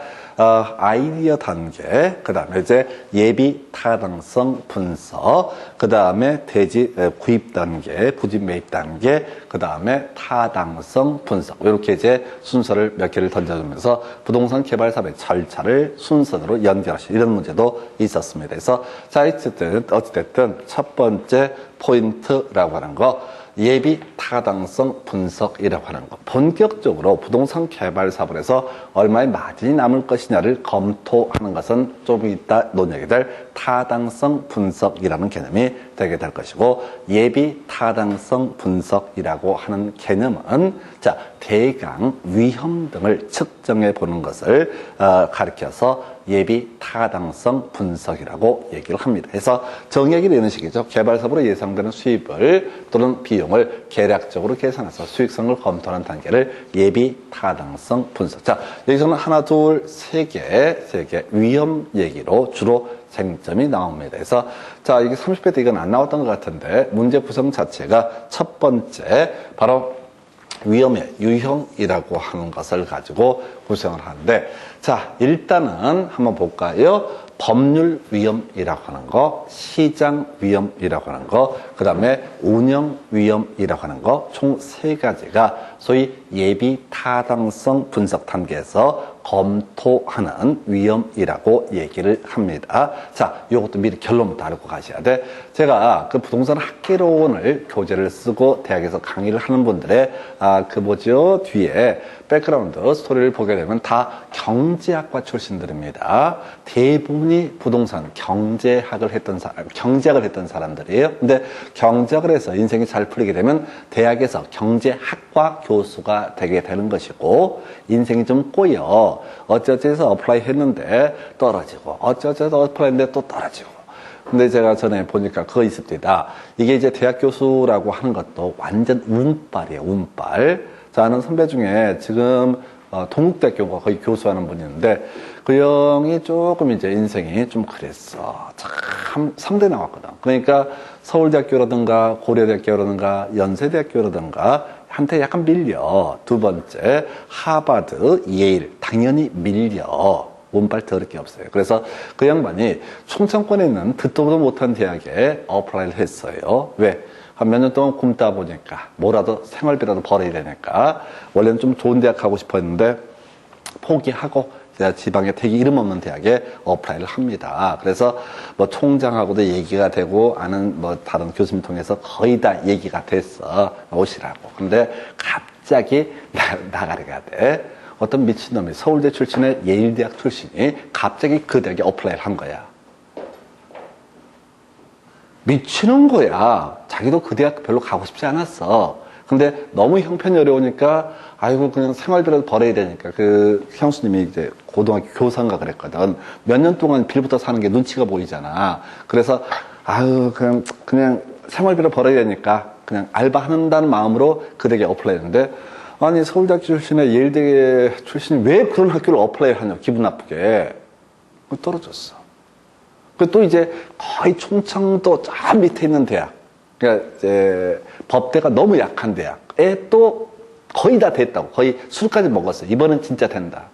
아이디어 단계, 그 다음에 이제 예비 타당성 분석, 그 다음에 대지 구입 단계, 부지 매입 단계, 그 다음에 타당성 분석. 이렇게 이제 순서를 몇 개를 던져주면서 부동산 개발 사업의 절차를 순서대로 연결하시 이런 문제도 있었습니다. 그래서 자, 어찌됐든 첫 번째 포인트라고 하는 거. 예비 타당성 분석이라고 하는 것. 본격적으로 부동산 개발 사업을 해서 얼마의 마진이 남을 것이냐를 검토하는 것은 좀 이따 논의하게 될 타당성 분석이라는 개념이 되게 될 것이고, 예비 타당성 분석이라고 하는 개념은 자, 대강 위험 등을 측정해 보는 것을 가리켜서 예비 타당성 분석이라고 얘기를 합니다. 그래서 정의하기는 이런 식이죠. 개발 사업으로 예상되는 수입을 또는 비용을 계략적으로 계산해서 수익성을 검토하는 단계를 예비 타당성 분석. 자, 여기서는 하나, 둘, 세 개 위험 얘기로 주로 쟁점이 나옵니다. 그래서 자, 이게 30회 때 이건 안 나왔던 것 같은데 문제 구성 자체가 첫 번째 바로 위험의 유형이라고 하는 것을 가지고 구성을 하는데, 자, 일단은 한번 볼까요? 법률 위험이라고 하는 거, 시장 위험이라고 하는 거, 그 다음에 운영 위험이라고 하는 거, 총 3가지가 소위 예비 타당성 분석 단계에서 검토하는 위험이라고 얘기를 합니다. 자, 이것도 미리 결론부터 알고 가셔야 돼. 제가 그 부동산 학개론을 교재를 쓰고 대학에서 강의를 하는 분들의 뒤에 백그라운드 스토리를 보게 되면 다 경제학과 출신들입니다. 대부분이 부동산 경제학을 했던 사람들이에요. 근데 경제학을 해서 인생이 잘 풀리게 되면 대학에서 경제학과 교수가 되게 되는 것이고, 인생이 좀 꼬여 어쩌저해서 어플라이 했는데 떨어지고, 어쩌저해서 어플라이 했는데 또 떨어지고. 근데 제가 전에 보니까 그거 있습니다. 이게 이제 대학 교수라고 하는 것도 완전 운빨이에요, 운빨. 자, 아는 선배 중에 지금 동국대학교가 거의 교수하는 분이 있는데, 그 형이 조금 이제 인생이 좀 그랬어. 참 상대 나왔거든. 그러니까 서울대학교라든가 고려대학교라든가 연세대학교라든가 한테 약간 밀려. 두 번째 하버드, 예일 당연히 밀려. 운빨 더럽게 없어요. 그래서 그 양반이 충청권에 있는 듣도 보도 못한 대학에 어플라이를 했어요. 왜? 한 몇 년 동안 굶다 보니까 뭐라도 생활비라도 벌어야 되니까, 원래는 좀 좋은 대학 가고 싶었는데 포기하고 제가 지방에 되게 이름 없는 대학에 어플라이를 합니다. 그래서 뭐 총장하고도 얘기가 되고, 아는 뭐 다른 교수님 통해서 거의 다 얘기가 됐어. 오시라고. 근데 갑자기 나가리가 돼. 어떤 미친놈이 서울대 출신의 예일대학 출신이 갑자기 그 대학에 어플라이를 한 거야. 미치는 거야. 자기도 그 대학 별로 가고 싶지 않았어. 근데 너무 형편이 어려우니까, 아이고, 그냥 생활비라도 벌어야 되니까. 그 형수님이 이제 고등학교 교사인가 그랬거든. 몇 년 동안 빌부터 사는 게 눈치가 보이잖아. 그래서, 아유, 그냥 생활비를 벌어야 되니까 그냥 알바한다는 마음으로 그 대학에 어플라이 했는데, 아니, 서울대학교 출신의 예일대 출신이 왜 그런 학교를 어플라이 하냐, 기분 나쁘게. 떨어졌어. 또 이제 거의 충청도 저 밑에 있는 대학, 그러니까 이제 법대가 너무 약한 대학에 또 거의 다 됐다고, 거의 술까지 먹었어요. 이번엔 진짜 된다.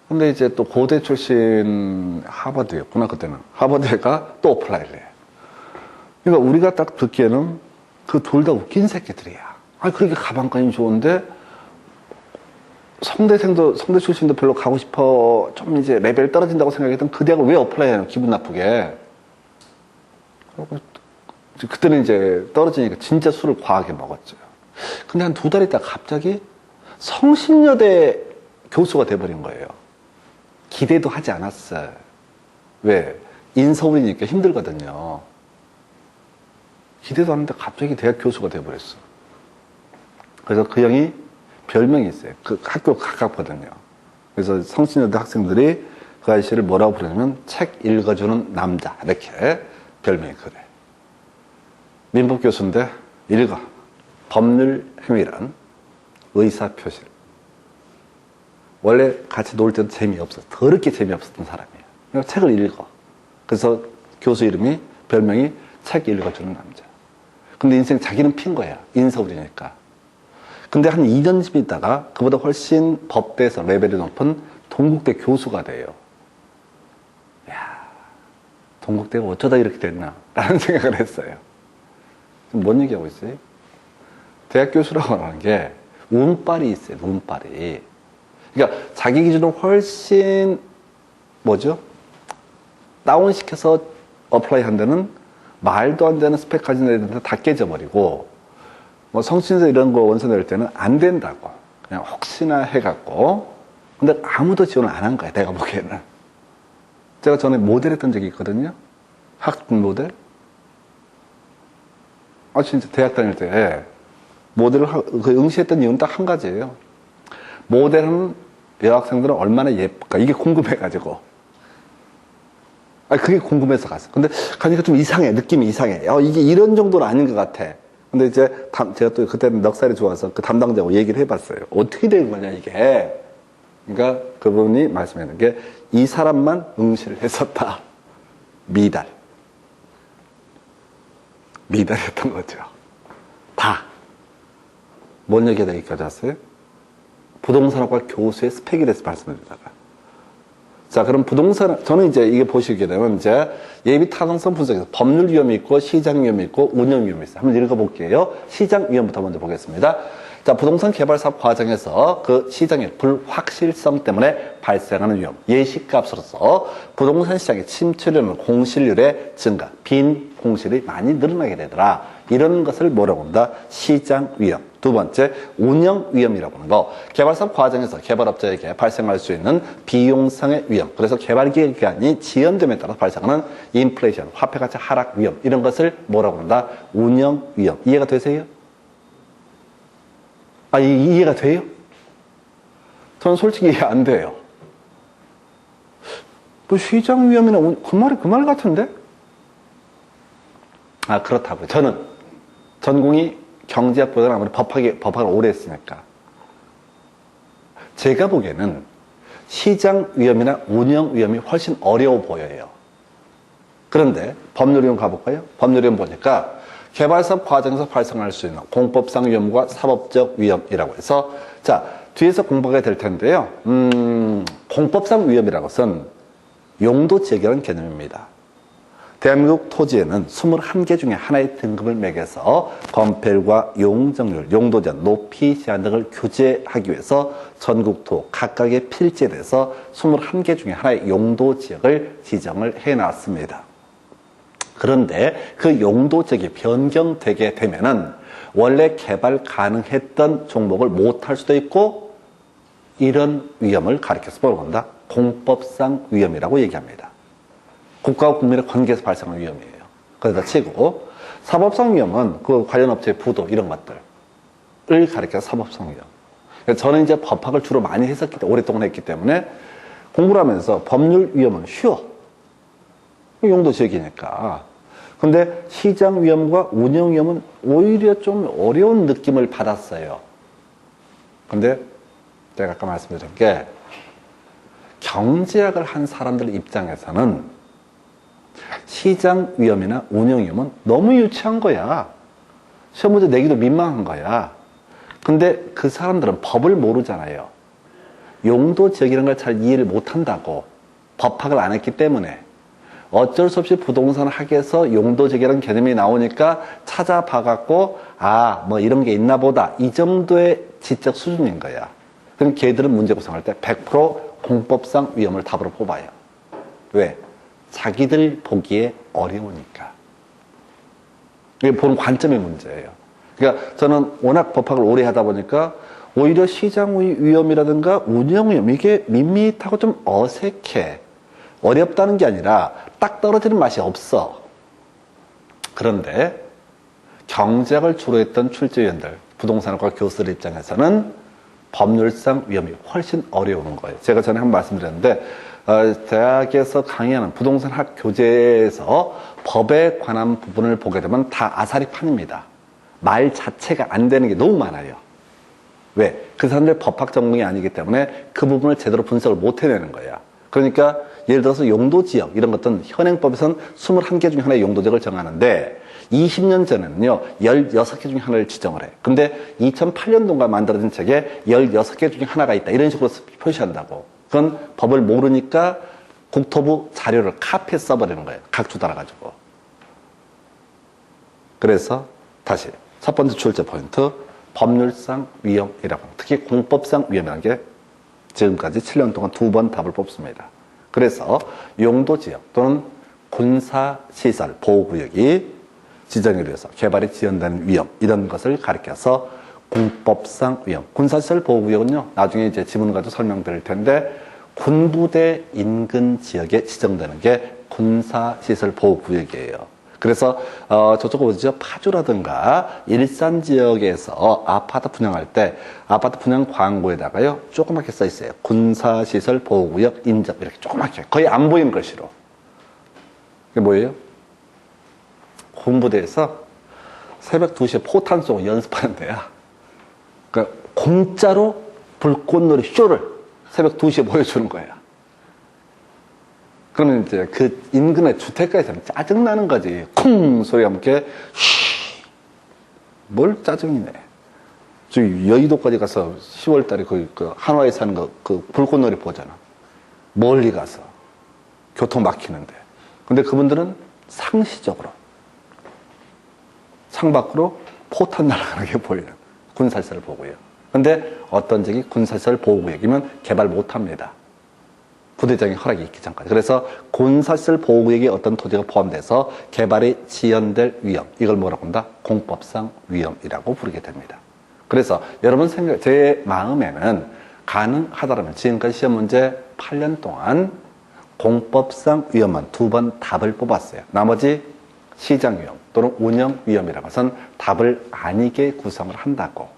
근데 이제 또 고대 출신 하버드였구나, 그때는. 하버드가 또 어플라이를 해. 그러니까 우리가 딱 듣기에는 그 둘 다 웃긴 새끼들이야. 아니, 그렇게 가방까지 좋은데 성대 출신도 별로 가고 싶어, 좀 이제 레벨 떨어진다고 생각했던 그 대학을 왜 어플라이 하냐, 기분 나쁘게. 그때는 이제 떨어지니까 진짜 술을 과하게 먹었죠. 근데 한 2달 있다가 갑자기 성신여대 교수가 돼버린 거예요. 기대도 하지 않았어요. 왜? 인서울이니까 힘들거든요. 기대도 안 했는데 갑자기 대학 교수가 돼버렸어. 그래서 그 형이 별명이 있어요. 그 학교 가깝거든요. 그래서 성신여대 학생들이 그 아저씨를 뭐라고 부르냐면 책 읽어주는 남자, 이렇게 별명이 그래. 민법 교수인데 읽어. 법률 행위란 의사표시를. 원래 같이 놀 때도 재미없었어. 더럽게 재미없었던 사람이에요. 그러니까 책을 읽어. 그래서 교수 이름이, 별명이 책 읽어주는 남자. 근데 인생 자기는 핀 거야. 인서울이니까. 근데 한 2년쯤 있다가 그보다 훨씬 법대에서 레벨이 높은 동국대 교수가 돼요. 야, 동국대가 어쩌다 이렇게 됐나? 라는 생각을 했어요. 지금 뭔 얘기하고 있어요? 대학 교수라고 하는 게 운빨이 있어요, 운빨이. 그러니까 자기 기준으로 훨씬, 다운시켜서 어플라이 한 데는 말도 안 되는 스펙 가진 애들한테 다 깨져버리고, 뭐 성신서 이런 거 원서 낼 때는 안 된다고. 그냥 혹시나 해갖고. 근데 아무도 지원을 안 한 거야, 내가 보기에는. 제가 전에 모델 했던 적이 있거든요. 학군 모델. 진짜 대학 다닐 때 모델을 응시했던 이유는 딱 한 가지예요. 모델은 여학생들은 얼마나 예쁠까, 이게 궁금해가지고. 그게 궁금해서 갔어. 근데 가니까 좀 이상해, 느낌이 이상해. 이게 이런 정도는 아닌 것 같아. 근데 이제 제가 또 그때는 넉살이 좋아서 그 담당자하고 얘기를 해봤어요. 어떻게 된 거냐, 이게. 그러니까 그분이 말씀하는 게, 이 사람만 응시를 했었다. 미달했던 거죠. 다. 뭔 얘기가 여기까지 왔어요? 부동산학과 교수의 스펙에 대해서 말씀해 주다가. 자, 그럼 부동산, 저는 이제 이게 보시게 되면 이제 예비 타당성 분석에서 법률 위험이 있고 시장 위험이 있고 운영 위험이 있어요. 한번 읽어볼게요. 시장 위험부터 먼저 보겠습니다. 자, 부동산 개발 사업 과정에서 그 시장의 불확실성 때문에 발생하는 위험, 예시값으로서 부동산 시장의 침투율은 공실률의 증가, 빈 공실이 많이 늘어나게 되더라. 이런 것을 뭐라고 한다? 시장 위험. 두 번째, 운영 위험이라고 하는 거. 개발 사업 과정에서 개발업자에게 발생할 수 있는 비용상의 위험. 그래서 개발 기간이 지연됨에 따라 발생하는 인플레이션, 화폐 가치 하락 위험. 이런 것을 뭐라고 한다? 운영 위험. 이해가 되세요? 아, 이해가 돼요? 저는 솔직히 이해 안 돼요. 뭐 시장 위험이나 그 말 같은데? 아, 그렇다고요. 저는 전공이 경제학보다는 아무래도 법학을 오래 했으니까. 제가 보기에는 시장 위험이나 운영 위험이 훨씬 어려워 보여요. 그런데 법률 위험 가볼까요? 법률 위험 보니까 개발사업 과정에서 발생할 수 있는 공법상 위험과 사법적 위험이라고 해서, 자, 뒤에서 공부하게 될 텐데요. 공법상 위험이라고 해서는 용도 지역이라는 개념입니다. 대한민국 토지에는 21개 중에 하나의 등급을 매겨서 건폐율과 용적률, 용도 제한, 높이 제한 등을 규제하기 위해서 전국토 각각의 필지에 대해서 21개 중에 하나의 용도 지역을 지정을 해놨습니다. 그런데 그 용도 지역이 변경되게 되면은 원래 개발 가능했던 종목을 못할 수도 있고, 이런 위험을 가리켜서 뭐라고 한다? 공법상 위험이라고 얘기합니다. 국가와 국민의 관계에서 발생하는 위험이에요. 그러다 치고, 사법상 위험은 그 관련 업체의 부도, 이런 것들을 가리켜서 사법상 위험. 그러니까 저는 이제 법학을 주로 많이 했었기 때문에, 오랫동안 했기 때문에 공부를 하면서 법률 위험은 쉬워. 용도 지역이니까. 근데 시장 위험과 운영 위험은 오히려 좀 어려운 느낌을 받았어요. 근데 제가 아까 말씀드린 게, 경제학을 한 사람들 입장에서는 시장 위험이나 운영 위험은 너무 유치한 거야. 시험 문제 내기도 민망한 거야. 근데 그 사람들은 법을 모르잖아요. 용도 지역이라는 걸 잘 이해를 못 한다고. 법학을 안 했기 때문에. 어쩔 수 없이 부동산 학에서 용도 지역이라는 개념이 나오니까 찾아봐갖고, 아, 뭐 이런 게 있나 보다. 이 정도의 지적 수준인 거야. 그럼 걔들은 문제 구성할 때 100% 공법상 위험을 답으로 뽑아요. 왜? 자기들 보기에 어려우니까. 이게 보는 관점의 문제예요. 그러니까 저는 워낙 법학을 오래 하다 보니까 오히려 시장 위험이라든가 운영 위험, 이게 밋밋하고 좀 어색해. 어렵다는 게 아니라 딱 떨어지는 맛이 없어. 그런데 경제학을 주로 했던 출제위원들, 부동산학과 교수들 입장에서는 법률상 위험이 훨씬 어려운 거예요. 제가 전에 한번 말씀드렸는데, 대학에서 강의하는 부동산학 교재에서 법에 관한 부분을 보게 되면 다 아사리판입니다. 말 자체가 안 되는 게 너무 많아요. 왜? 그 사람들 법학 전공이 아니기 때문에 그 부분을 제대로 분석을 못 해내는 거야. 그러니까 예를 들어서 용도지역 이런 것들은 현행법에서는 21개 중에 하나의 용도지역을 정하는데 20년 전에는요 16개 중에 하나를 지정을 해. 근데 2008년도가 만들어진 책에 16개 중에 하나가 있다 이런 식으로 표시한다고. 그건 법을 모르니까 국토부 자료를 카피해 써버리는 거예요. 각주 달아가지고. 그래서 다시 첫 번째 출제 포인트, 법률상 위험이라고. 특히 공법상 위험이라는 게 지금까지 7년 동안 2번 답을 뽑습니다. 그래서 용도지역 또는 군사시설 보호구역이 지정에 의해서 개발이 지연되는 위험, 이런 것을 가리켜서 공법상 위험. 군사시설 보호구역은요, 나중에 이제 지문 가지고 설명드릴 텐데, 군부대 인근 지역에 지정되는 게 군사시설 보호구역이에요. 그래서 저쪽 어디죠? 파주라든가 일산 지역에서 아파트 분양할 때 아파트 분양 광고에다가요 조그맣게 써 있어요. 군사시설 보호구역 인접, 이렇게 조그맣게 거의 안 보이는 글씨로. 이게 뭐예요? 군부대에서 새벽 2시에 포탄 쏘고 연습하는 데야. 그러니까 공짜로 불꽃놀이 쇼를 새벽 2시에 보여주는 거야. 그러면 이제 그 인근의 주택가에서는 짜증나는 거지. 쿵! 소리가 함께, 뭘 짜증이 내. 저기 여의도까지 가서 10월 달에 그 한화에 사는 거, 그 불꽃놀이 보잖아. 멀리 가서 교통 막히는데. 근데 그분들은 상시적으로 창밖으로 포탄 날아가는 게 보여요. 군사시설 보고요. 근데 어떤 지역이 군사시설 보호구역이면 개발 못합니다. 부대장의 허락이 있기 전까지. 그래서 군사시설 보호구역에 어떤 토지가 포함돼서 개발이 지연될 위험, 이걸 뭐라고 한다? 공법상 위험이라고 부르게 됩니다. 그래서 여러분 제 마음에는 가능하다면 지금까지 시험 문제 8년 동안 공법상 위험만 2번 답을 뽑았어요. 나머지 시장 위험 또는 운영 위험이라고 해서는 답을 아니게 구성을 한다고.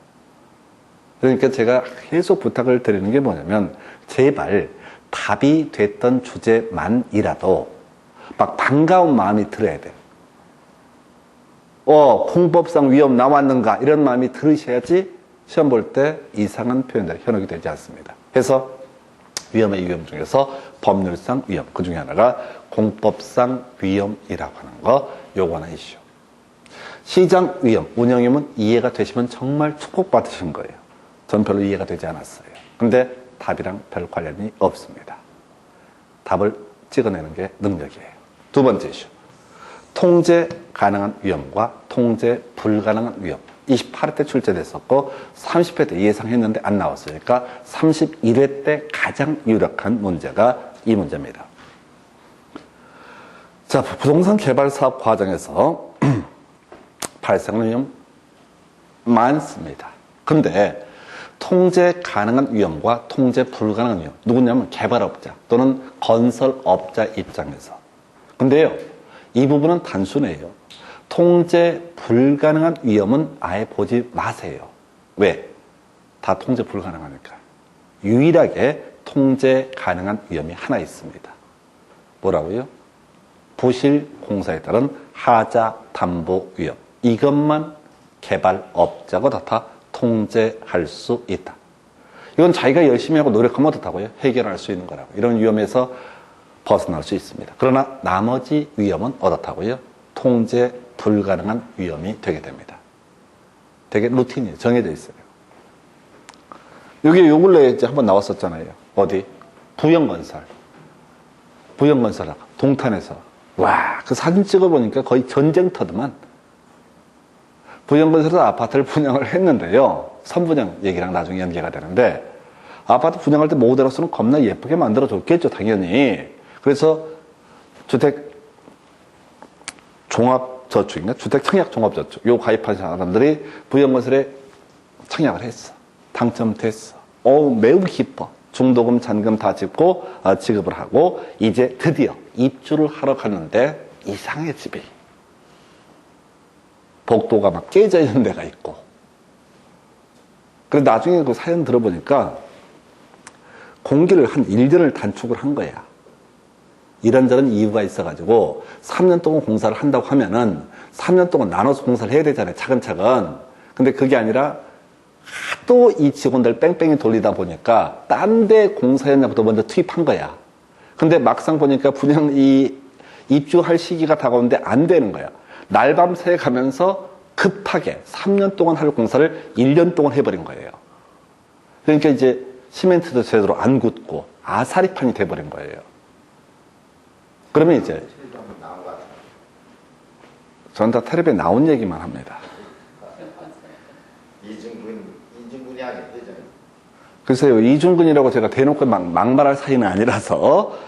그러니까 제가 계속 부탁을 드리는 게 뭐냐면 제발 답이 됐던 주제만이라도 막 반가운 마음이 들어야 돼요. 공법상 위험 나왔는가 이런 마음이 들으셔야지 시험 볼 때 이상한 표현들이 현혹이 되지 않습니다. 그래서 위험의 위험 중에서 법률상 위험, 그 중에 하나가 공법상 위험이라고 하는 거, 요거 하나 이슈. 시장 위험, 운영 위험은 이해가 되시면 정말 축복받으신 거예요. 전 별로 이해가 되지 않았어요. 근데 답이랑 별 관련이 없습니다. 답을 찍어내는 게 능력이에요. 두 번째 이슈. 통제 가능한 위험과 통제 불가능한 위험. 28회 때 출제됐었고 30회 때 예상했는데 안 나왔으니까 31회 때 가장 유력한 문제가 이 문제입니다. 자, 부동산 개발 사업 과정에서 발생하는 위험 많습니다. 근데 통제 가능한 위험과 통제 불가능한 위험, 누구냐면 개발업자 또는 건설업자 입장에서. 근데요, 이 부분은 단순해요. 통제 불가능한 위험은 아예 보지 마세요. 왜? 다 통제 불가능하니까. 유일하게 통제 가능한 위험이 하나 있습니다. 뭐라고요? 부실 공사에 따른 하자 담보 위험. 이것만 개발업자가 다 통제할 수 있다. 이건 자기가 열심히 하고 노력하면 어떻다고요? 해결할 수 있는 거라고. 이런 위험에서 벗어날 수 있습니다. 그러나 나머지 위험은 어떻다고요? 통제 불가능한 위험이 되게 됩니다. 되게 루틴이에요. 정해져 있어요. 여기 요 근래에 이제 한번 나왔었잖아요. 어디? 부영건설. 부영건설하고 동탄에서. 와, 그 사진 찍어보니까 거의 전쟁터더만. 부영건설에서 아파트를 분양을 했는데요. 선분양 얘기랑 나중에 연계가 되는데, 아파트 분양할 때 모델로서는 겁나 예쁘게 만들어줬겠죠, 당연히. 그래서 주택 종합저축인가? 주택 청약 종합저축. 요 가입한 사람들이 부영건설에 청약을 했어. 당첨됐어. 매우 기뻐. 중도금, 잔금 다 짚고 지급을 하고 이제 드디어 입주를 하러 갔는데 이상해 집이. 복도가 막 깨져 있는 데가 있고. 그래서 나중에 그 사연 들어보니까 공기를 한 1년을 단축을 한 거야. 이런저런 이유가 있어가지고 3년 동안 공사를 한다고 하면은 3년 동안 나눠서 공사를 해야 되잖아요. 차근차근. 근데 그게 아니라 하도 이 직원들 뺑뺑이 돌리다 보니까 딴 데 공사 현장부터 먼저 투입한 거야. 근데 막상 보니까 분양 입주할 시기가 다가오는데 안 되는 거야. 날밤 새 가면서 급하게 3년 동안 할 공사를 1년 동안 해버린 거예요. 그러니까 이제 시멘트도 제대로 안 굳고 아사리판이 돼버린 거예요. 그러면 이제 저는 다 텔레비에 나온 얘기만 합니다. 이중근이 아니죠. 글쎄요, 이중근이라고 제가 대놓고 막말할 사이는 아니라서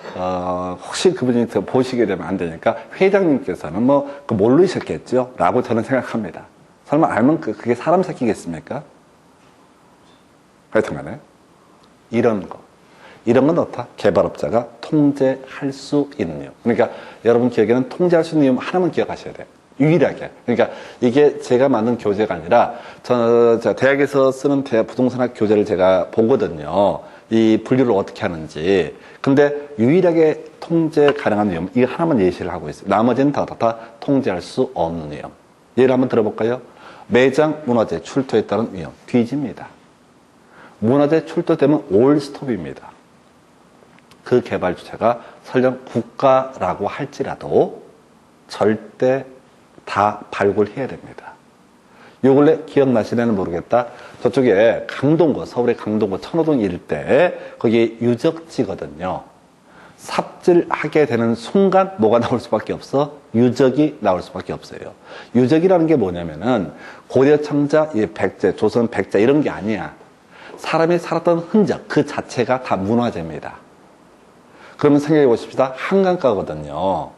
혹시 그분이 보시게 되면 안 되니까 회장님께서는 모르셨겠죠? 라고 저는 생각합니다. 설마 알면 그게 사람 새끼겠습니까? 하여튼간에 이런 건 어떻다? 개발업자가 통제할 수 있는 이유. 그러니까 여러분 기억에는 통제할 수 있는 이유 하나만 기억하셔야 돼요. 유일하게. 그러니까 이게 제가 만든 교재가 아니라 제가 대학에서 쓰는 부동산학 교재를 제가 보거든요. 이 분류를 어떻게 하는지. 근데 유일하게 통제 가능한 위험, 이거 하나만 예시를 하고 있어요. 나머지는 다 통제할 수 없는 위험. 예를 한번 들어볼까요? 매장 문화재 출토에 따른 위험. 뒤집니다. 문화재 출토되면 올 스톱입니다. 그 개발 주체가 설령 국가라고 할지라도 절대 다 발굴해야 됩니다. 요 근래 기억나시려는 모르겠다. 저쪽에 강동구, 서울의 강동구, 천호동 일대, 거기 유적지거든요. 삽질하게 되는 순간 뭐가 나올 수밖에 없어? 유적이 나올 수밖에 없어요. 유적이라는 게 뭐냐면은 고려 청자, 백제, 조선 백자 이런 게 아니야. 사람이 살았던 흔적 그 자체가 다 문화재입니다. 그러면 생각해 보십시다. 한강가거든요.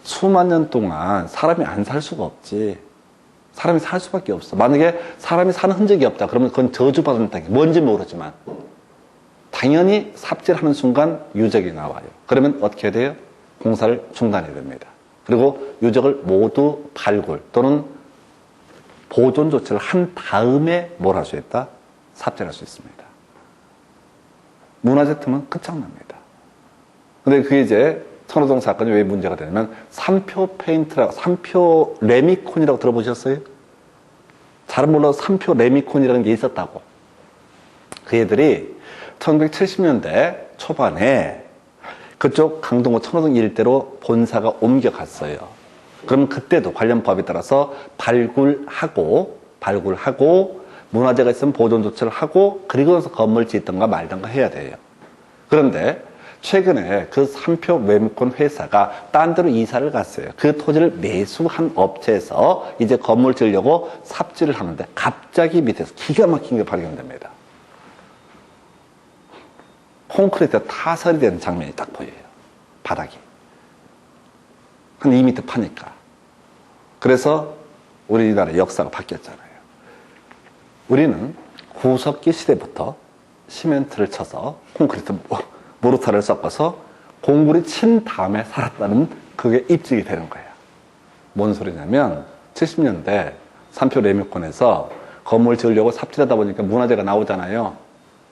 수만 년 동안 사람이 안 살 수가 없지. 사람이 살 수밖에 없어. 만약에 사람이 사는 흔적이 없다. 그러면 그건 저주받은 땅이 뭔지 모르지만 당연히 삽질하는 순간 유적이 나와요. 그러면 어떻게 돼요? 공사를 중단해야 됩니다. 그리고 유적을 모두 발굴 또는 보존 조치를 한 다음에 뭘 할 수 있다? 삽질할 수 있습니다. 문화재 틈은 끝장납니다. 근데 그게 이제 천호동 사건이 왜 문제가 되냐면 삼표 페인트라고, 삼표 레미콘이라고 들어보셨어요? 잘은 몰라도 삼표 레미콘이라는 게 있었다고. 그 애들이 1970년대 초반에 그쪽 강동구 천호동 일대로 본사가 옮겨갔어요. 그럼 그때도 관련 법에 따라서 발굴하고 문화재가 있으면 보존 조치를 하고 그리고 나서 건물 짓던가 말던가 해야 돼요. 그런데 최근에 그 삼표 레미콘 회사가 딴 데로 이사를 갔어요. 그 토지를 매수한 업체에서 이제 건물 지으려고 삽질을 하는데 갑자기 밑에서 기가 막힌 게 발견됩니다. 콘크리트가 타설이 되는 장면이 딱 보여요. 바닥이. 한 2m 파니까. 그래서 우리나라 역사가 바뀌었잖아요. 우리는 구석기 시대부터 시멘트를 쳐서 콘크리트 모르타를 섞어서 공굴이 친 다음에 살았다는 그게 입증이 되는 거예요. 뭔 소리냐면 70년대 삼표 레미콘에서 건물 지으려고 삽질하다 보니까 문화재가 나오잖아요.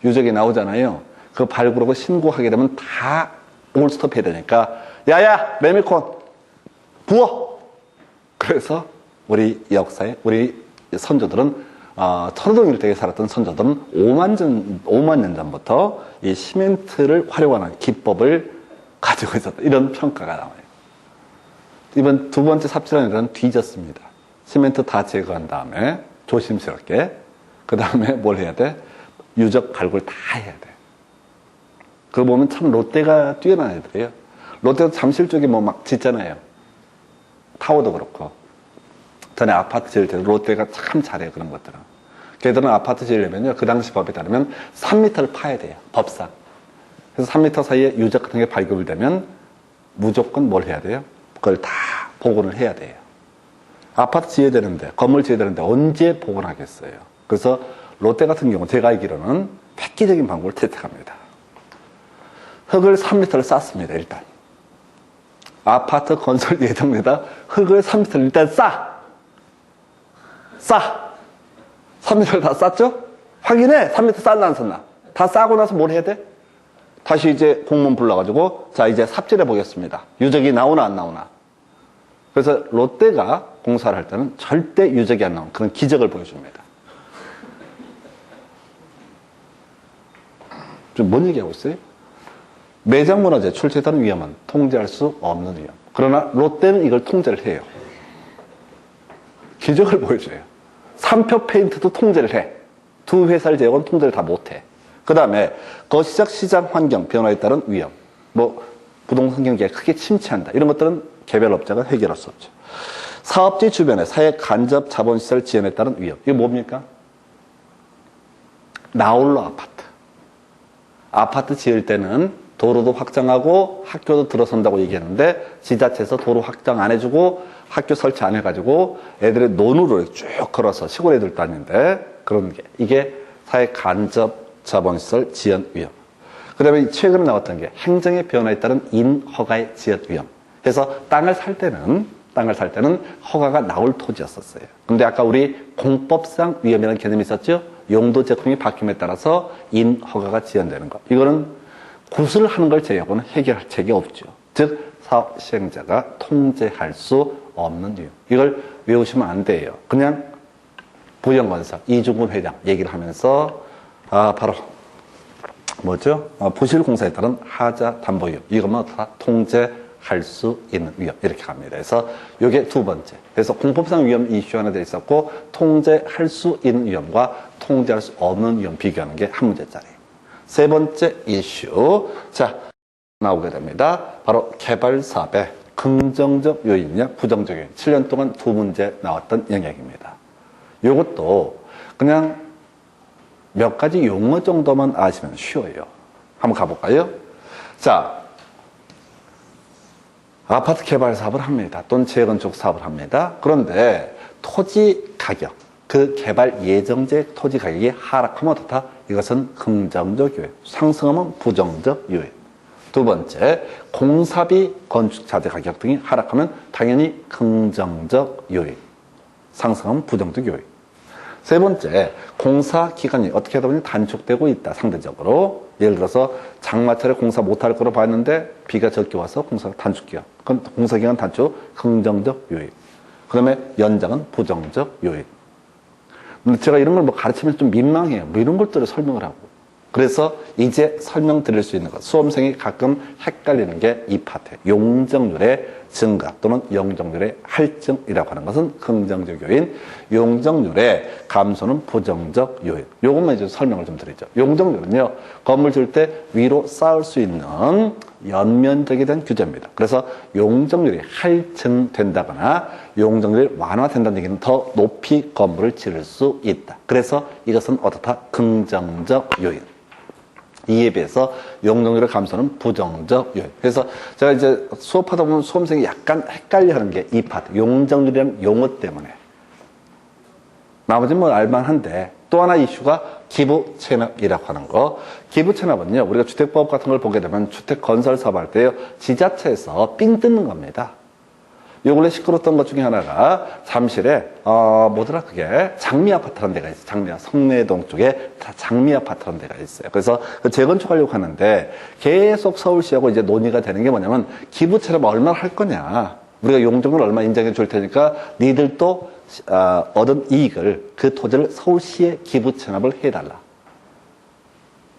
유적이 나오잖아요. 그 발굴하고 신고하게 되면 다 올스톱 해야 되니까 야야 레미콘 부어! 그래서 우리 역사에 우리 선조들은 천호동 일대에 살았던 선조들은 5만 년 전부터 이 시멘트를 활용하는 기법을 가지고 있었다. 이런 평가가 나와요. 이번 두 번째 삽질하는 일은 뒤졌습니다. 시멘트 다 제거한 다음에 조심스럽게 그 다음에 뭘 해야 돼? 유적 발굴 다 해야 돼. 그거 보면 참 롯데가 뛰어난 애들이에요. 롯데도 잠실 쪽에 뭐 막 짓잖아요. 타워도 그렇고. 전에 아파트 지을 때도 롯데가 참 잘해요. 그런 것들은. 걔들은 아파트 지으려면요. 그 당시 법에 따르면 3m를 파야 돼요. 법상. 그래서 3m 사이에 유적 같은 게 발굴되면 무조건 뭘 해야 돼요? 그걸 다 복원을 해야 돼요. 아파트 지어야 되는데, 건물 지어야 되는데 언제 복원하겠어요? 그래서 롯데 같은 경우 제가 알기로는 획기적인 방법을 채택합니다. 흙을 3m를 쌓습니다. 일단. 아파트 건설 예정에다 흙을 3m를 일단 쌓! 3m를 다 쌓죠? 확인해! 3m 쌓나 안 쌓나? 다 쌓고 나서 뭘 해야 돼? 다시 이제 공무원 불러가지고 자 이제 삽질해 보겠습니다. 유적이 나오나 안 나오나? 그래서 롯데가 공사를 할 때는 절대 유적이 안 나오는 그런 기적을 보여줍니다. 좀 뭔 얘기하고 있어요? 매장문화재 출제되는 위험은 통제할 수 없는 위험. 그러나 롯데는 이걸 통제를 해요. 기적을 보여줘요. 삼표 페인트도 통제를 해. 두 회사를 제외하고는 통제를 다 못해. 그 다음에 거시적 시장 환경 변화에 따른 위험. 뭐 부동산 경기가 크게 침체한다. 이런 것들은 개별 업자가 해결할 수 없죠. 사업지 주변에 사회 간접 자본시설 지연에 따른 위험. 이게 뭡니까? 나홀로 아파트. 아파트 지을 때는 도로도 확장하고 학교도 들어선다고 얘기했는데 지자체에서 도로 확장 안 해주고 학교 설치 안 해가지고 애들의 논으로 쭉 걸어서 시골 애들도 아닌데 그런 게 이게 사회 간접 자본시설 지연 위험. 그 다음에 최근에 나왔던 게 행정의 변화에 따른 인허가의 지연 위험. 그래서 땅을 살 때는 허가가 나올 토지였었어요. 근데 아까 우리 공법상 위험이라는 개념이 있었죠? 용도 제품이 바뀜에 따라서 인허가가 지연되는 것. 이거는 구술을 하는 걸 제외하고는 해결할 책이 없죠. 즉 사업 시행자가 통제할 수 없는 이유. 이걸 외우시면 안 돼요. 그냥 부영건설 이중근 회장 얘기를 하면서 바로 뭐죠? 부실공사에 따른 하자 담보 위험. 이것만 다 통제할 수 있는 위험. 이렇게 갑니다. 그래서 이게 두 번째. 그래서 공법상 위험 이슈 하나 돼 있었고 통제할 수 있는 위험과 통제할 수 없는 위험 비교하는 게 한 문제짜리. 세 번째 이슈. 자, 나오게 됩니다. 바로 개발 사업의 긍정적 요인이냐 부정적 요인. 7년 동안 두 문제 나왔던 영역입니다. 이것도 그냥 몇 가지 용어 정도만 아시면 쉬워요. 한번 가볼까요? 자, 아파트 개발 사업을 합니다. 또는 재건축 사업을 합니다. 그런데 토지 가격, 그 개발 예정지 토지 가격이 하락하면 어떻다? 이것은 긍정적 요인. 상승하면 부정적 요인. 두 번째, 공사비, 건축자재 가격 등이 하락하면 당연히 긍정적 요인. 상승하면 부정적 요인. 세 번째, 공사 기간이 어떻게 하다 보니 단축되고 있다, 상대적으로. 예를 들어서 장마철에 공사 못할 거로 봤는데 비가 적게 와서 공사가 단축기간. 그럼 공사기간 단축, 긍정적 요인. 그 다음에 연장은 부정적 요인. 근데 제가 이런 걸 뭐 가르치면 좀 민망해요. 뭐 이런 것들을 설명을 하고. 그래서 이제 설명드릴 수 있는 것. 수험생이 가끔 헷갈리는 게 이 파트. 용적률의 증가 또는 용적률의 할증이라고 하는 것은 긍정적 요인, 용적률의 감소는 부정적 요인. 요것만 이제 설명을 좀 드리죠. 용적률은요, 건물 줄 때 위로 쌓을 수 있는 연면적에 대한 규제입니다. 그래서 용적률이 할증된다거나 용적률이 완화된다는 얘기는 더 높이 건물을 지을 수 있다. 그래서 이것은 어떻다? 긍정적 요인. 이에 비해서 용적률의 감소는 부정적 요인. 그래서 제가 이제 수업하다 보면 수험생이 약간 헷갈려 하는 게 이 파트. 용적률이라는 용어 때문에. 나머지는 뭐 알만한데 또 하나 이슈가 기부 체납이라고 하는 거. 기부 체납은요, 우리가 주택법 같은 걸 보게 되면 주택 건설 사업 할 때요, 지자체에서 삥 뜯는 겁니다. 요 근래 시끄러웠던 것 중에 하나가 잠실에 뭐더라 그게 장미 아파트라는 데가 있어요. 장미 성내동 쪽에 장미 아파트라는 데가 있어요. 그래서 그 재건축하려고 하는데 계속 서울시하고 이제 논의가 되는 게 뭐냐면 기부 체납 얼마나 할 거냐. 우리가 용적률 얼마 인정해 줄 테니까 니들도 얻은 이익을 그 토지를 서울시에 기부 체납을 해달라.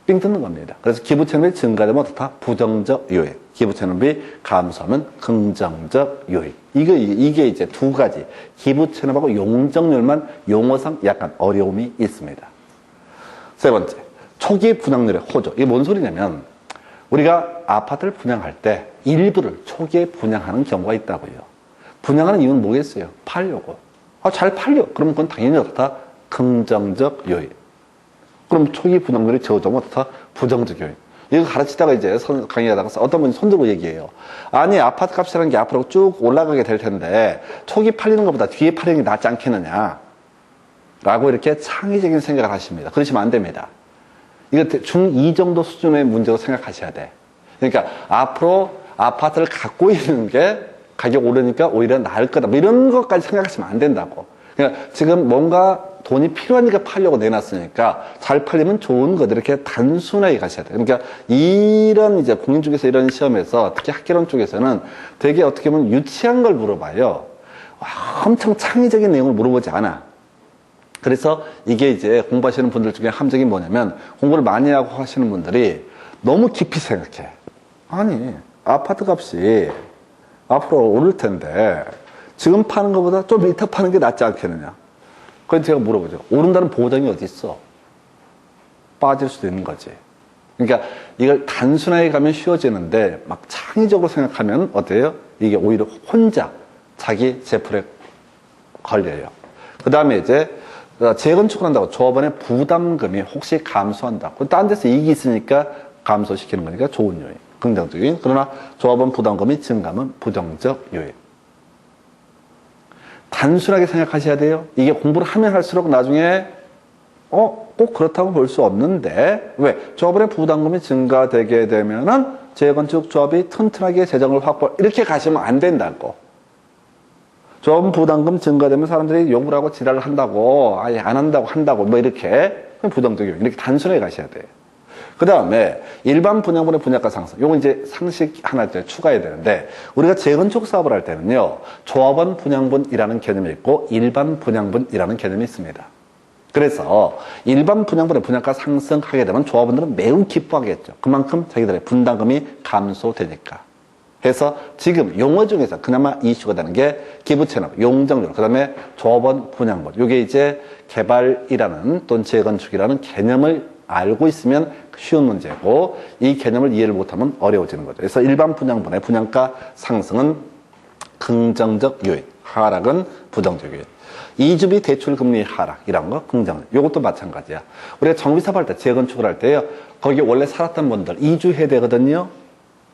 삥 뜯는 겁니다. 그래서 기부 체납이 증가되면 어떻다? 부정적 요인. 기부 체납이 감소하면 긍정적 요인. 이게 이제 두 가지. 기부 체납하고 용적률만 용어상 약간 어려움이 있습니다. 세 번째, 초기 분양률의 호조. 이게 뭔 소리냐면 우리가 아파트를 분양할 때 일부를 초기에 분양하는 경우가 있다고요. 분양하는 이유는 뭐겠어요? 팔려고. 잘 팔려. 그러면 그건 당연히 어떻다? 긍정적 요인. 그럼 초기 분양률이 적어지면 어떻다? 부정적 요인. 이거 가르치다가 이제 강의하다가 어떤 분이 손들고 얘기해요. 아니, 아파트 값이라는 게 앞으로 쭉 올라가게 될 텐데 초기 팔리는 것보다 뒤에 팔리는 게 낫지 않겠느냐. 라고 이렇게 창의적인 생각을 하십니다. 그러시면 안 됩니다. 이거 중2 정도 수준의 문제로 생각하셔야 돼. 그러니까 앞으로 아파트를 갖고 있는 게 가격 오르니까 오히려 나을 거다. 뭐 이런 것까지 생각하시면 안 된다고. 그러니까 지금 뭔가 돈이 필요하니까 팔려고 내놨으니까 잘 팔리면 좋은 것 이렇게 단순하게 가셔야 돼요. 그러니까 이런 이제 공인 쪽에서 이런 시험에서 특히 학개론 쪽에서는 되게 어떻게 보면 유치한 걸 물어봐요. 엄청 창의적인 내용을 물어보지 않아. 그래서 이게 이제 공부하시는 분들 중에 함정이 뭐냐면 공부를 많이 하고 하시는 분들이 너무 깊이 생각해. 아니, 아파트 값이 앞으로 오를 텐데 지금 파는 것보다 좀 이따 파는 게 낫지 않겠느냐. 그래서 제가 물어보죠. 오른다는 보장이 어디 있어? 빠질 수도 있는 거지. 그러니까 이걸 단순하게 가면 쉬워지는데 막 창의적으로 생각하면 어때요? 이게 오히려 혼자 자기 제풀에 걸려요. 그 다음에 이제 재건축을 한다고 조합원의 부담금이 혹시 감소한다. 딴 데서 이익이 있으니까 감소시키는 거니까 좋은 요인, 긍정적 요인. 그러나 조합원 부담금이 증가하면 부정적 요인. 단순하게 생각하셔야 돼요. 이게 공부를 하면 할수록 나중에 꼭 그렇다고 볼 수 없는데 왜? 조합원의 부담금이 증가되게 되면은 재건축 조합이 튼튼하게 재정을 확보 이렇게 가시면 안 된다고. 조합원 부담금 증가되면 사람들이 욕을 하고 지랄을 한다고 아예 안 한다고 뭐 이렇게 부정적이에요. 이렇게 단순하게 가셔야 돼요. 그 다음에 일반 분양분의 분양가 상승. 요건 이제 상식 하나 추가해야 되는데 우리가 재건축 사업을 할 때는요. 조합원 분양분이라는 개념이 있고 일반 분양분이라는 개념이 있습니다. 그래서 일반 분양분의 분양가 상승하게 되면 조합원들은 매우 기뻐하겠죠. 그만큼 자기들의 분담금이 감소되니까. 해서 지금 용어 중에서 그나마 이슈가 되는 게 기부채납, 용적률, 그 다음에 조합원 분양분. 요게 이제 개발이라는 또는 재건축이라는 개념을 알고 있으면 쉬운 문제고 이 개념을 이해를 못하면 어려워지는 거죠. 그래서 일반 분양분의 분양가 상승은 긍정적 요인, 하락은 부정적 요인. 이주비 대출 금리 하락이란 거 긍정. 이것도 마찬가지야. 우리가 정비사업 할 때, 재건축을 할 때요. 거기 원래 살았던 분들 이주해야 되거든요.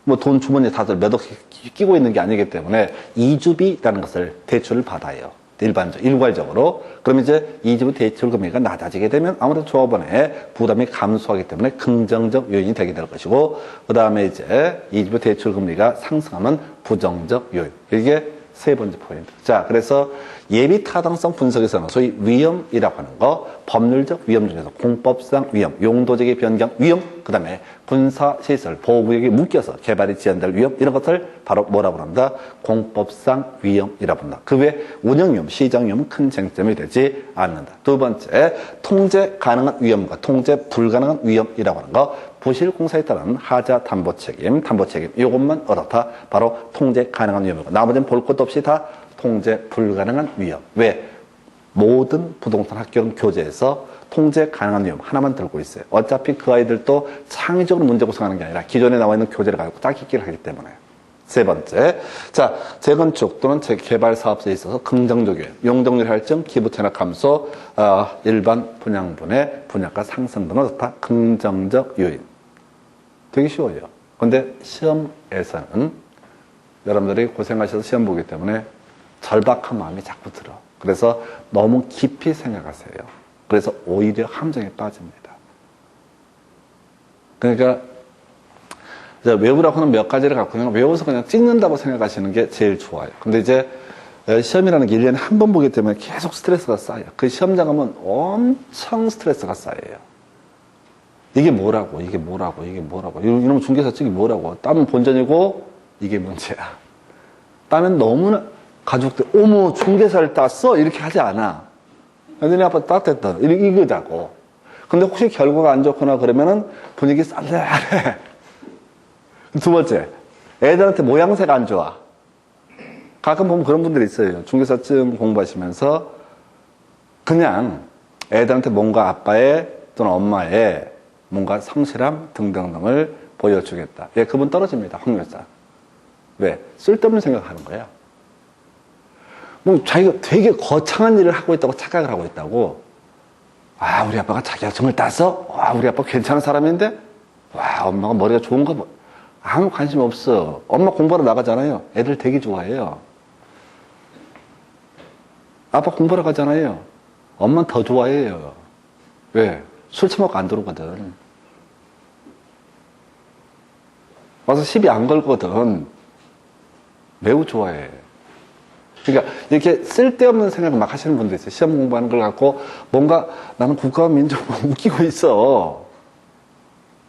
뭐 돈 주머니에 다들 몇 억씩 끼고 있는 게 아니기 때문에 이주비라는 것을 대출을 받아요. 일괄적으로. 그럼 이제 이주비 대출 금리가 낮아지게 되면 아무래도 조합원의 부담이 감소하기 때문에 긍정적 요인이 되게 될 것이고, 그 다음에 이제 이주비 대출 금리가 상승하면 부정적 요인. 이게 세 번째 포인트. 자, 그래서 예비 타당성 분석에서는 소위 위험이라고 하는 거, 법률적 위험 중에서 공법상 위험, 용도적인 변경 위험, 그 다음에 군사시설, 보호구역에 묶여서 개발이 지연될 위험, 이런 것을 바로 뭐라고 합니다? 공법상 위험이라고 합니다. 그 외에 운영위험, 시장위험은 큰 쟁점이 되지 않는다. 두 번째, 통제 가능한 위험과 통제 불가능한 위험이라고 하는 거, 부실공사에 따른 하자 담보책임, 이것만 어떻다? 바로 통제 가능한 위험이고, 나머지는 볼 것도 없이 다 통제 불가능한 위험. 왜? 모든 부동산 학교는 교재에서 통제 가능한 위험 하나만 들고 있어요. 어차피 그 아이들도 창의적으로 문제 구성하는 게 아니라 기존에 나와 있는 교재를 가지고 짝짓기를 하기 때문에. 세 번째, 자, 재건축 또는 재개발 사업소에 있어서 긍정적 요인, 용적률 할증, 기부 체납 감소, 일반 분양분의 분양가 상승 등은 어떻다? 긍정적 요인. 되게 쉬워요. 근데 시험에서는 여러분들이 고생하셔서 시험 보기 때문에 절박한 마음이 자꾸 들어. 그래서 너무 깊이 생각하세요. 그래서 오히려 함정에 빠집니다. 그러니까 외우라고 하는 몇 가지를 갖고 그냥 외워서 그냥 찍는다고 생각하시는 게 제일 좋아요. 근데 이제 시험이라는 게 1년에 한 번 보기 때문에 계속 스트레스가 쌓여요. 그 시험장 가면 엄청 스트레스가 쌓여요. 이게 뭐라고, 이게 뭐라고, 이게 뭐라고. 이러면 중개사측이 뭐라고. 따면 본전이고 이게 문제야. 따면 너무나 가족들, 어머, 중개사를 땄어? 이렇게 하지 않아. 너네 아빠 땄댔다. 이거다고. 근데 혹시 결과가 안 좋거나 그러면은 분위기 쌀쌀해. 두 번째, 애들한테 모양새가 안 좋아. 가끔 보면 그런 분들이 있어요. 중개사증 공부하시면서 그냥 애들한테 뭔가 아빠의 또는 엄마의 뭔가 성실함 등등등을 보여주겠다. 예, 그분 떨어집니다. 확률상. 왜? 쓸데없는 생각하는 거야. 뭐 자기가 되게 거창한 일을 하고 있다고 착각을 하고 있다고. 아, 우리 아빠가 자격증을 땄어? 와, 우리 아빠 괜찮은 사람인데? 와, 엄마가 머리가 좋은가 봐. 아무 관심 없어. 엄마 공부하러 나가잖아요. 애들 되게 좋아해요. 아빠 공부하러 가잖아요. 엄마는 더 좋아해요. 왜? 술 처먹고 안 들어오거든. 와서 시비 안 걸거든. 매우 좋아해. 그러니까 이렇게 쓸데없는 생각을 막 하시는 분도 있어요. 시험 공부하는 걸 갖고 뭔가 나는 국가와 민족을 웃기고 있어.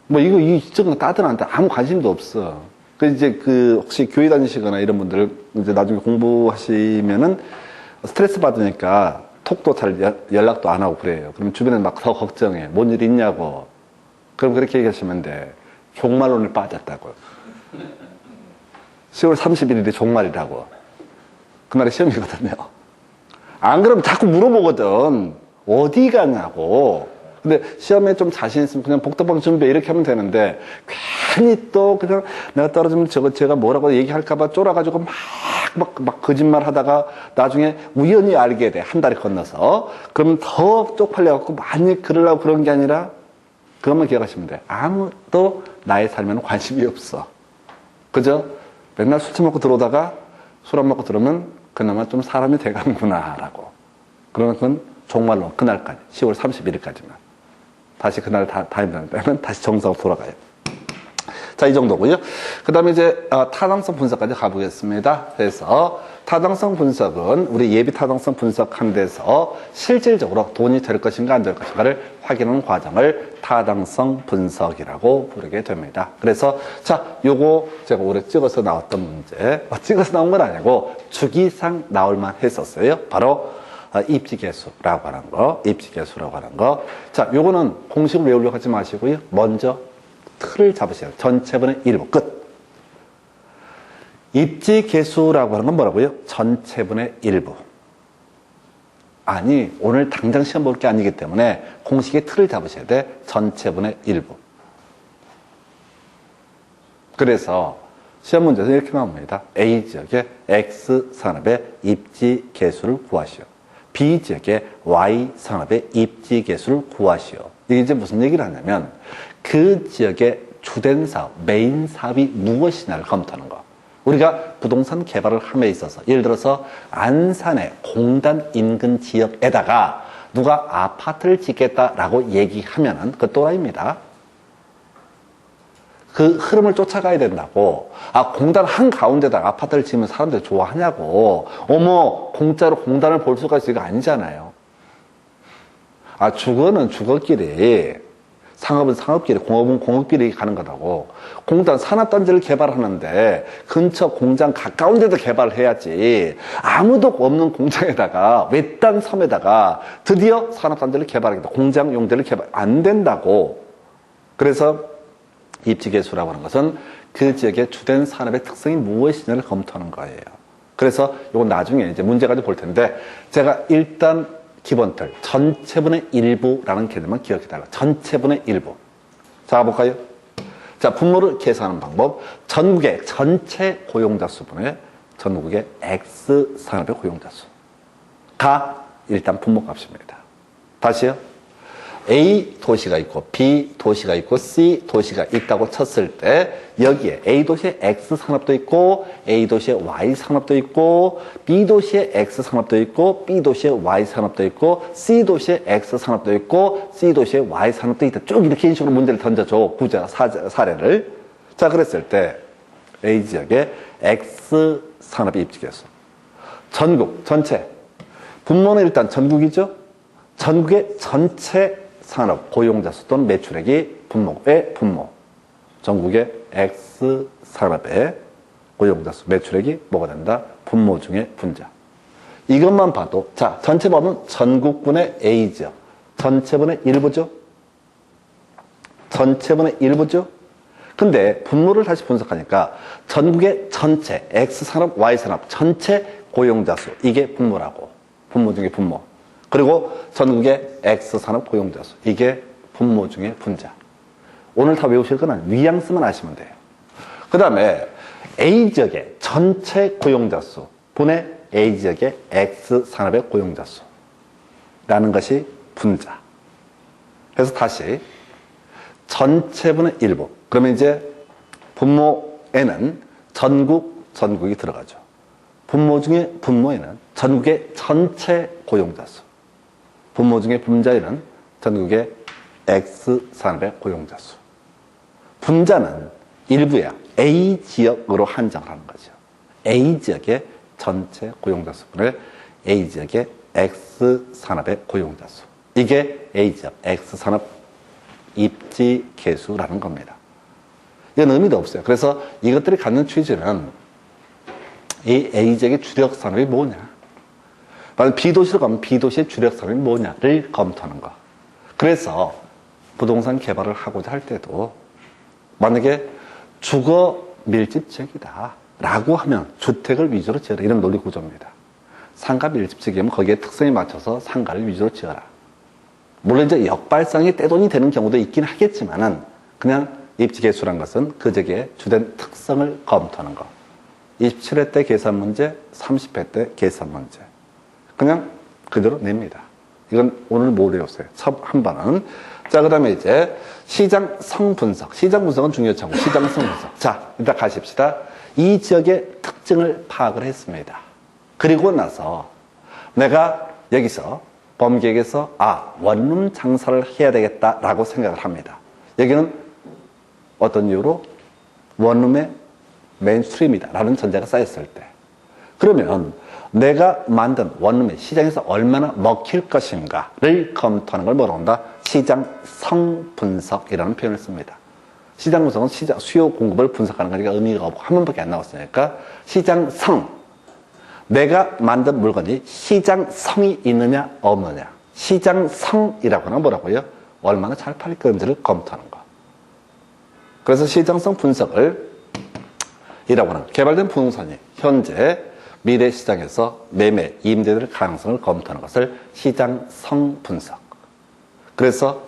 뭐 이쪽은 따든 안 따, 아무 관심도 없어. 그 이제 혹시 교회 다니시거나 이런 분들 이제 나중에 공부하시면은 스트레스 받으니까 톡도 잘 연락도 안 하고 그래요. 그럼 주변에 막 더 걱정해. 뭔 일 있냐고. 그럼 그렇게 얘기하시면 돼. 종말론을 빠졌다고요. 10월 31일이 종말이라고. 그날이 시험이거든요. 안 그러면 자꾸 물어보거든. 어디 가냐고. 근데 시험에 좀 자신 있으면 그냥 복덕방 준비해 이렇게 하면 되는데 괜히 또 그냥 내가 떨어지면 제가 뭐라고 얘기할까봐 쫄아가지고 막 거짓말 하다가 나중에 우연히 알게 돼. 한 달이 건너서. 그러면 더 쪽팔려갖고 많이 그러려고 그런 게 아니라 그것만 기억하시면 돼. 아무도 나의 삶에는 관심이 없어. 그죠? 맨날 술 처먹고 들어오다가 술 안 먹고 들어오면 그나마 좀 사람이 돼가는구나 라고. 그러면 그건 종말로 그날까지 10월 31일까지만 다시 그날 다 힘들면 다시 정상으로 돌아가요. 자, 이 정도고요. 그 다음에 이제 타당성 분석까지 가보겠습니다. 그래서 타당성 분석은 우리 예비 타당성 분석한 데서 실질적으로 돈이 될 것인가 안 될 것인가를 확인하는 과정을 타당성 분석이라고 부르게 됩니다. 그래서 자, 요거 제가 올해 찍어서 나왔던 문제, 찍어서 나온 건 아니고 주기상 나올만 했었어요. 바로 입지계수라고 하는 거, 입지계수라고 하는 거. 자, 요거는 공식을 외우려고 하지 마시고요. 먼저 틀을 잡으셔야 돼요. 전체분의 일부, 끝. 입지계수라고 하는 건 뭐라고요? 전체분의 일부. 아니, 오늘 당장 시험 볼 게 아니기 때문에 공식의 틀을 잡으셔야 돼. 전체분의 일부. 그래서 시험 문제에서 이렇게 나옵니다. A지역의 X산업의 입지 개수를 구하시오. B지역의 Y산업의 입지 개수를 구하시오. 이게 이제 무슨 얘기를 하냐면 그 지역의 주된 사업, 메인 사업이 무엇이냐를 검토하는 거. 우리가 부동산 개발을 함에 있어서 예를 들어서 안산의 공단 인근 지역에다가 누가 아파트를 짓겠다라고 얘기하면은 그 또라이입니다. 그 흐름을 쫓아가야 된다고. 공단 한가운데다가 아파트를 지으면 사람들이 좋아하냐고. 어머, 공짜로 공단을 볼 수가 있어. 이거 아니잖아요. 주거는 주거끼리, 상업은 상업끼리, 공업은 공업끼리 가는 거라고. 공단 산업단지를 개발하는데 근처 공장 가까운 데도 개발을 해야지. 아무도 없는 공장에다가 외딴 섬에다가 드디어 산업단지를 개발하겠다. 공장 용대를 개발 안 된다고. 그래서 입지개수라고 하는 것은 그 지역의 주된 산업의 특성이 무엇이냐를 검토하는 거예요. 그래서 이건 나중에 이제 문제 가지고 볼 텐데 제가 일단 기본 틀 전체분의 일부라는 개념만 기억해달라. 전체분의 일부. 자, 가볼까요? 자, 분모를 계산하는 방법. 전국의 전체 고용자 수분의 전국의 X산업의 고용자 수가 일단 분모값입니다. 다시요. A 도시가 있고 B 도시가 있고 C 도시가 있다고 쳤을 때 여기에 A 도시에 X 산업도 있고 A 도시에 Y 산업도 있고 B 도시에 X 산업도 있고 B 도시에 Y 산업도 있고 C 도시에 X 산업도 있고 C 도시에 Y 산업도 있다. 쭉 이렇게 인식으로 문제를 던져줘. 구자 사례를. 자, 그랬을 때 A 지역에 X 산업의 입지개수. 전국 전체. 분모는 일단 전국이죠. 전국의 전체 산업 고용자 수 또는 매출액이 분모의 분모. 전국의 X 산업의 고용자 수 매출액이 뭐가 된다? 분모 중에 분자. 이것만 봐도 자, 전체 보면 전국분의 A지역. 전체분의 일부죠. 전체분의 일부죠. 근데 분모를 다시 분석하니까 전국의 전체 X 산업, Y 산업 전체 고용자 수 이게 분모라고. 분모 중에 분모. 그리고 전국의 X산업 고용자 수. 이게 분모 중에 분자. 오늘 다 외우실 건 뉘앙스만 아시면 돼요. 그 다음에 A지역의 전체 고용자 수 분의 A지역의 X산업의 고용자 수라는 것이 분자. 그래서 다시 전체분의 일부. 그러면 이제 분모에는 전국이 들어가죠. 분모 중에 분모에는 전국의 전체 고용자 수. 분모 중에 분자에는 전국의 X산업의 고용자 수. 분자는 일부야. A지역으로 한정을 하는 거죠. A지역의 전체 고용자 수분을 A지역의 X산업의 고용자 수. 이게 A지역 X산업 입지 개수라는 겁니다. 이건 의미도 없어요. 그래서 이것들이 갖는 취지는 이 A지역의 주력 산업이 뭐냐? 만약 B도시로 가면 B도시의 주력 산업이 뭐냐를 검토하는 거. 그래서 부동산 개발을 하고자 할 때도 만약에 주거 밀집 지역이다 라고 하면 주택을 위주로 지어라. 이런 논리 구조입니다. 상가 밀집 지역이면 거기에 특성에 맞춰서 상가를 위주로 지어라. 물론 이제 역발상이 떼돈이 되는 경우도 있긴 하겠지만은 그냥 입지개수란 것은 그 지역의 주된 특성을 검토하는 거. 27회 때 계산 문제, 30회 때 계산 문제. 그냥 그대로 냅니다. 이건 오늘 못 외웠어요. 첫 한 번은. 자, 그 다음에 이제 시장성 분석. 시장 분석은 중요하죠. 시장성 분석. 자, 일단 가십시다. 이 지역의 특징을 파악을 했습니다. 그리고 나서 내가 여기서 범계획에서 원룸 장사를 해야 되겠다라고 생각을 합니다. 여기는 어떤 이유로 원룸의 메인스트림이다 라는 전제가 쌓였을 때 그러면 내가 만든 원룸의 시장에서 얼마나 먹힐 것인가를 검토하는 걸 뭐라고 한다? 시장성 분석이라는 표현을 씁니다. 시장 분석은 시장 수요 공급을 분석하는 거니까 의미가 없고 한 번밖에 안 나왔으니까 시장성. 내가 만든 물건이 시장성이 있느냐 없느냐. 시장성이라고 하는 뭐라고요? 얼마나 잘 팔릴 건지를 검토하는 거. 그래서 시장성 분석을 이라고 하는 개발된 부동산이 현재 미래 시장에서 매매, 임대될 가능성을 검토하는 것을 시장성 분석. 그래서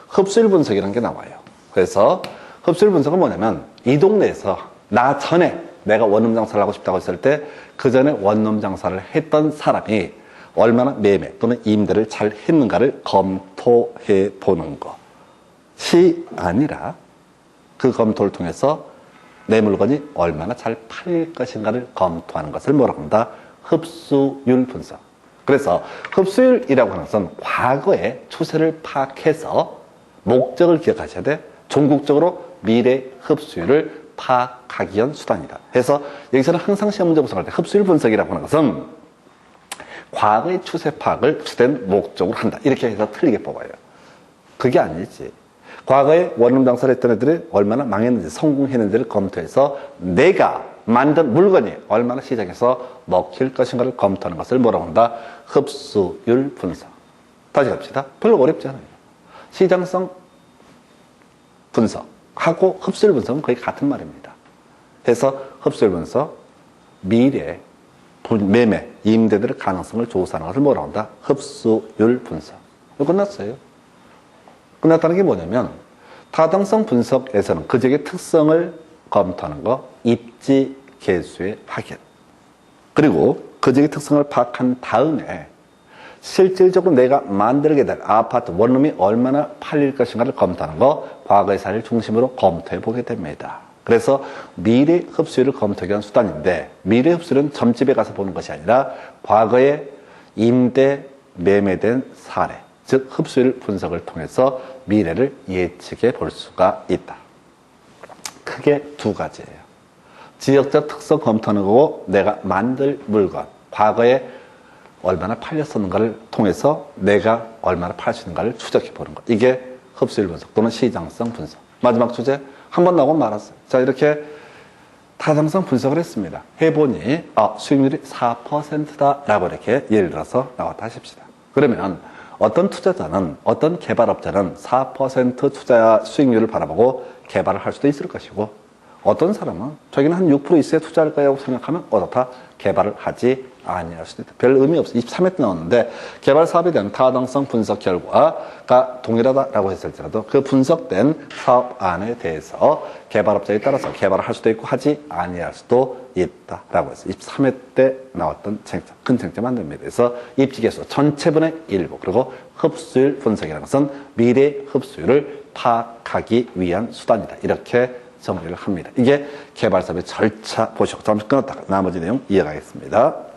흡수율 분석이라는 게 나와요. 그래서 흡수율 분석은 뭐냐면 이 동네에서 나 전에 내가 원룸 장사를 하고 싶다고 했을 때 그 전에 원룸 장사를 했던 사람이 얼마나 매매 또는 임대를 잘 했는가를 검토해 보는 것이 아니라 그 검토를 통해서 내 물건이 얼마나 잘 팔릴 것인가를 검토하는 것을 뭐라고 한다? 흡수율 분석. 그래서 흡수율이라고 하는 것은 과거의 추세를 파악해서 목적을 기억하셔야 돼. 종국적으로 미래 흡수율을 파악하기 위한 수단이다. 그래서 여기서는 항상 시험 문제 구성할 때 흡수율 분석이라고 하는 것은 과거의 추세 파악을 주된 목적으로 한다. 이렇게 해서 틀리게 뽑아요. 그게 아니지. 과거에 원룸 장사를 했던 애들이 얼마나 망했는지 성공했는지를 검토해서 내가 만든 물건이 얼마나 시장에서 먹힐 것인가를 검토하는 것을 뭐라고 한다? 흡수율 분석. 다시 갑시다. 별로 어렵지 않아요. 시장성 분석하고 흡수율 분석은 거의 같은 말입니다. 그래서 흡수율 분석, 미래, 매매, 임대들의 가능성을 조사하는 것을 뭐라고 한다? 흡수율 분석. 이거 끝났어요. 끝났다는 게 뭐냐면 타당성 분석에서는 그 지역의 특성을 검토하는 거, 입지 개수의 확인. 그리고 그 지역의 특성을 파악한 다음에 실질적으로 내가 만들게 될 아파트 원룸이 얼마나 팔릴 것인가를 검토하는 거, 과거의 사례를 중심으로 검토해 보게 됩니다. 그래서 미래 흡수율을 검토하기 위한 수단인데, 미래 흡수율은 점집에 가서 보는 것이 아니라 과거에 임대, 매매된 사례, 즉 흡수율 분석을 통해서 미래를 예측해 볼 수가 있다. 크게 두 가지예요. 지역적 특성 검토하는 거고, 내가 만들 물건, 과거에 얼마나 팔렸었는가를 통해서 내가 얼마나 팔 수 있는가를 추적해 보는 것. 이게 흡수율 분석 또는 시장성 분석. 마지막 주제 한 번 나오고 말았어요. 자, 이렇게 타당성 분석을 했습니다. 해보니 수익률이 4%다 라고 이렇게 예를 들어서 나왔다 하십시다. 그러면 어떤 투자자는, 어떤 개발업자는 4% 투자 수익률을 바라보고 개발을 할 수도 있을 것이고, 어떤 사람은 저기는 한 6% 이상에 투자할 거라고 생각하면 어떻다? 개발을 하지 아니할 수도 있다. 별 의미 없어. 23회 때 나왔는데 개발 사업에 대한 타당성 분석 결과가 동일하다라고 했을지라도 그 분석된 사업안에 대해서 개발업자에 따라서 개발을 할 수도 있고 하지 아니할 수도 있다라고 해서 23회 때 나왔던 쟁점, 큰 쟁점 안 됩니다. 그래서 입지개수 전체분의 일부, 그리고 흡수율 분석이라는 것은 미래 흡수율을 파악하기 위한 수단이다. 이렇게 정리를 합니다. 이게 개발 사업의 절차 보시고 잠시 끊었다가 나머지 내용 이어가겠습니다.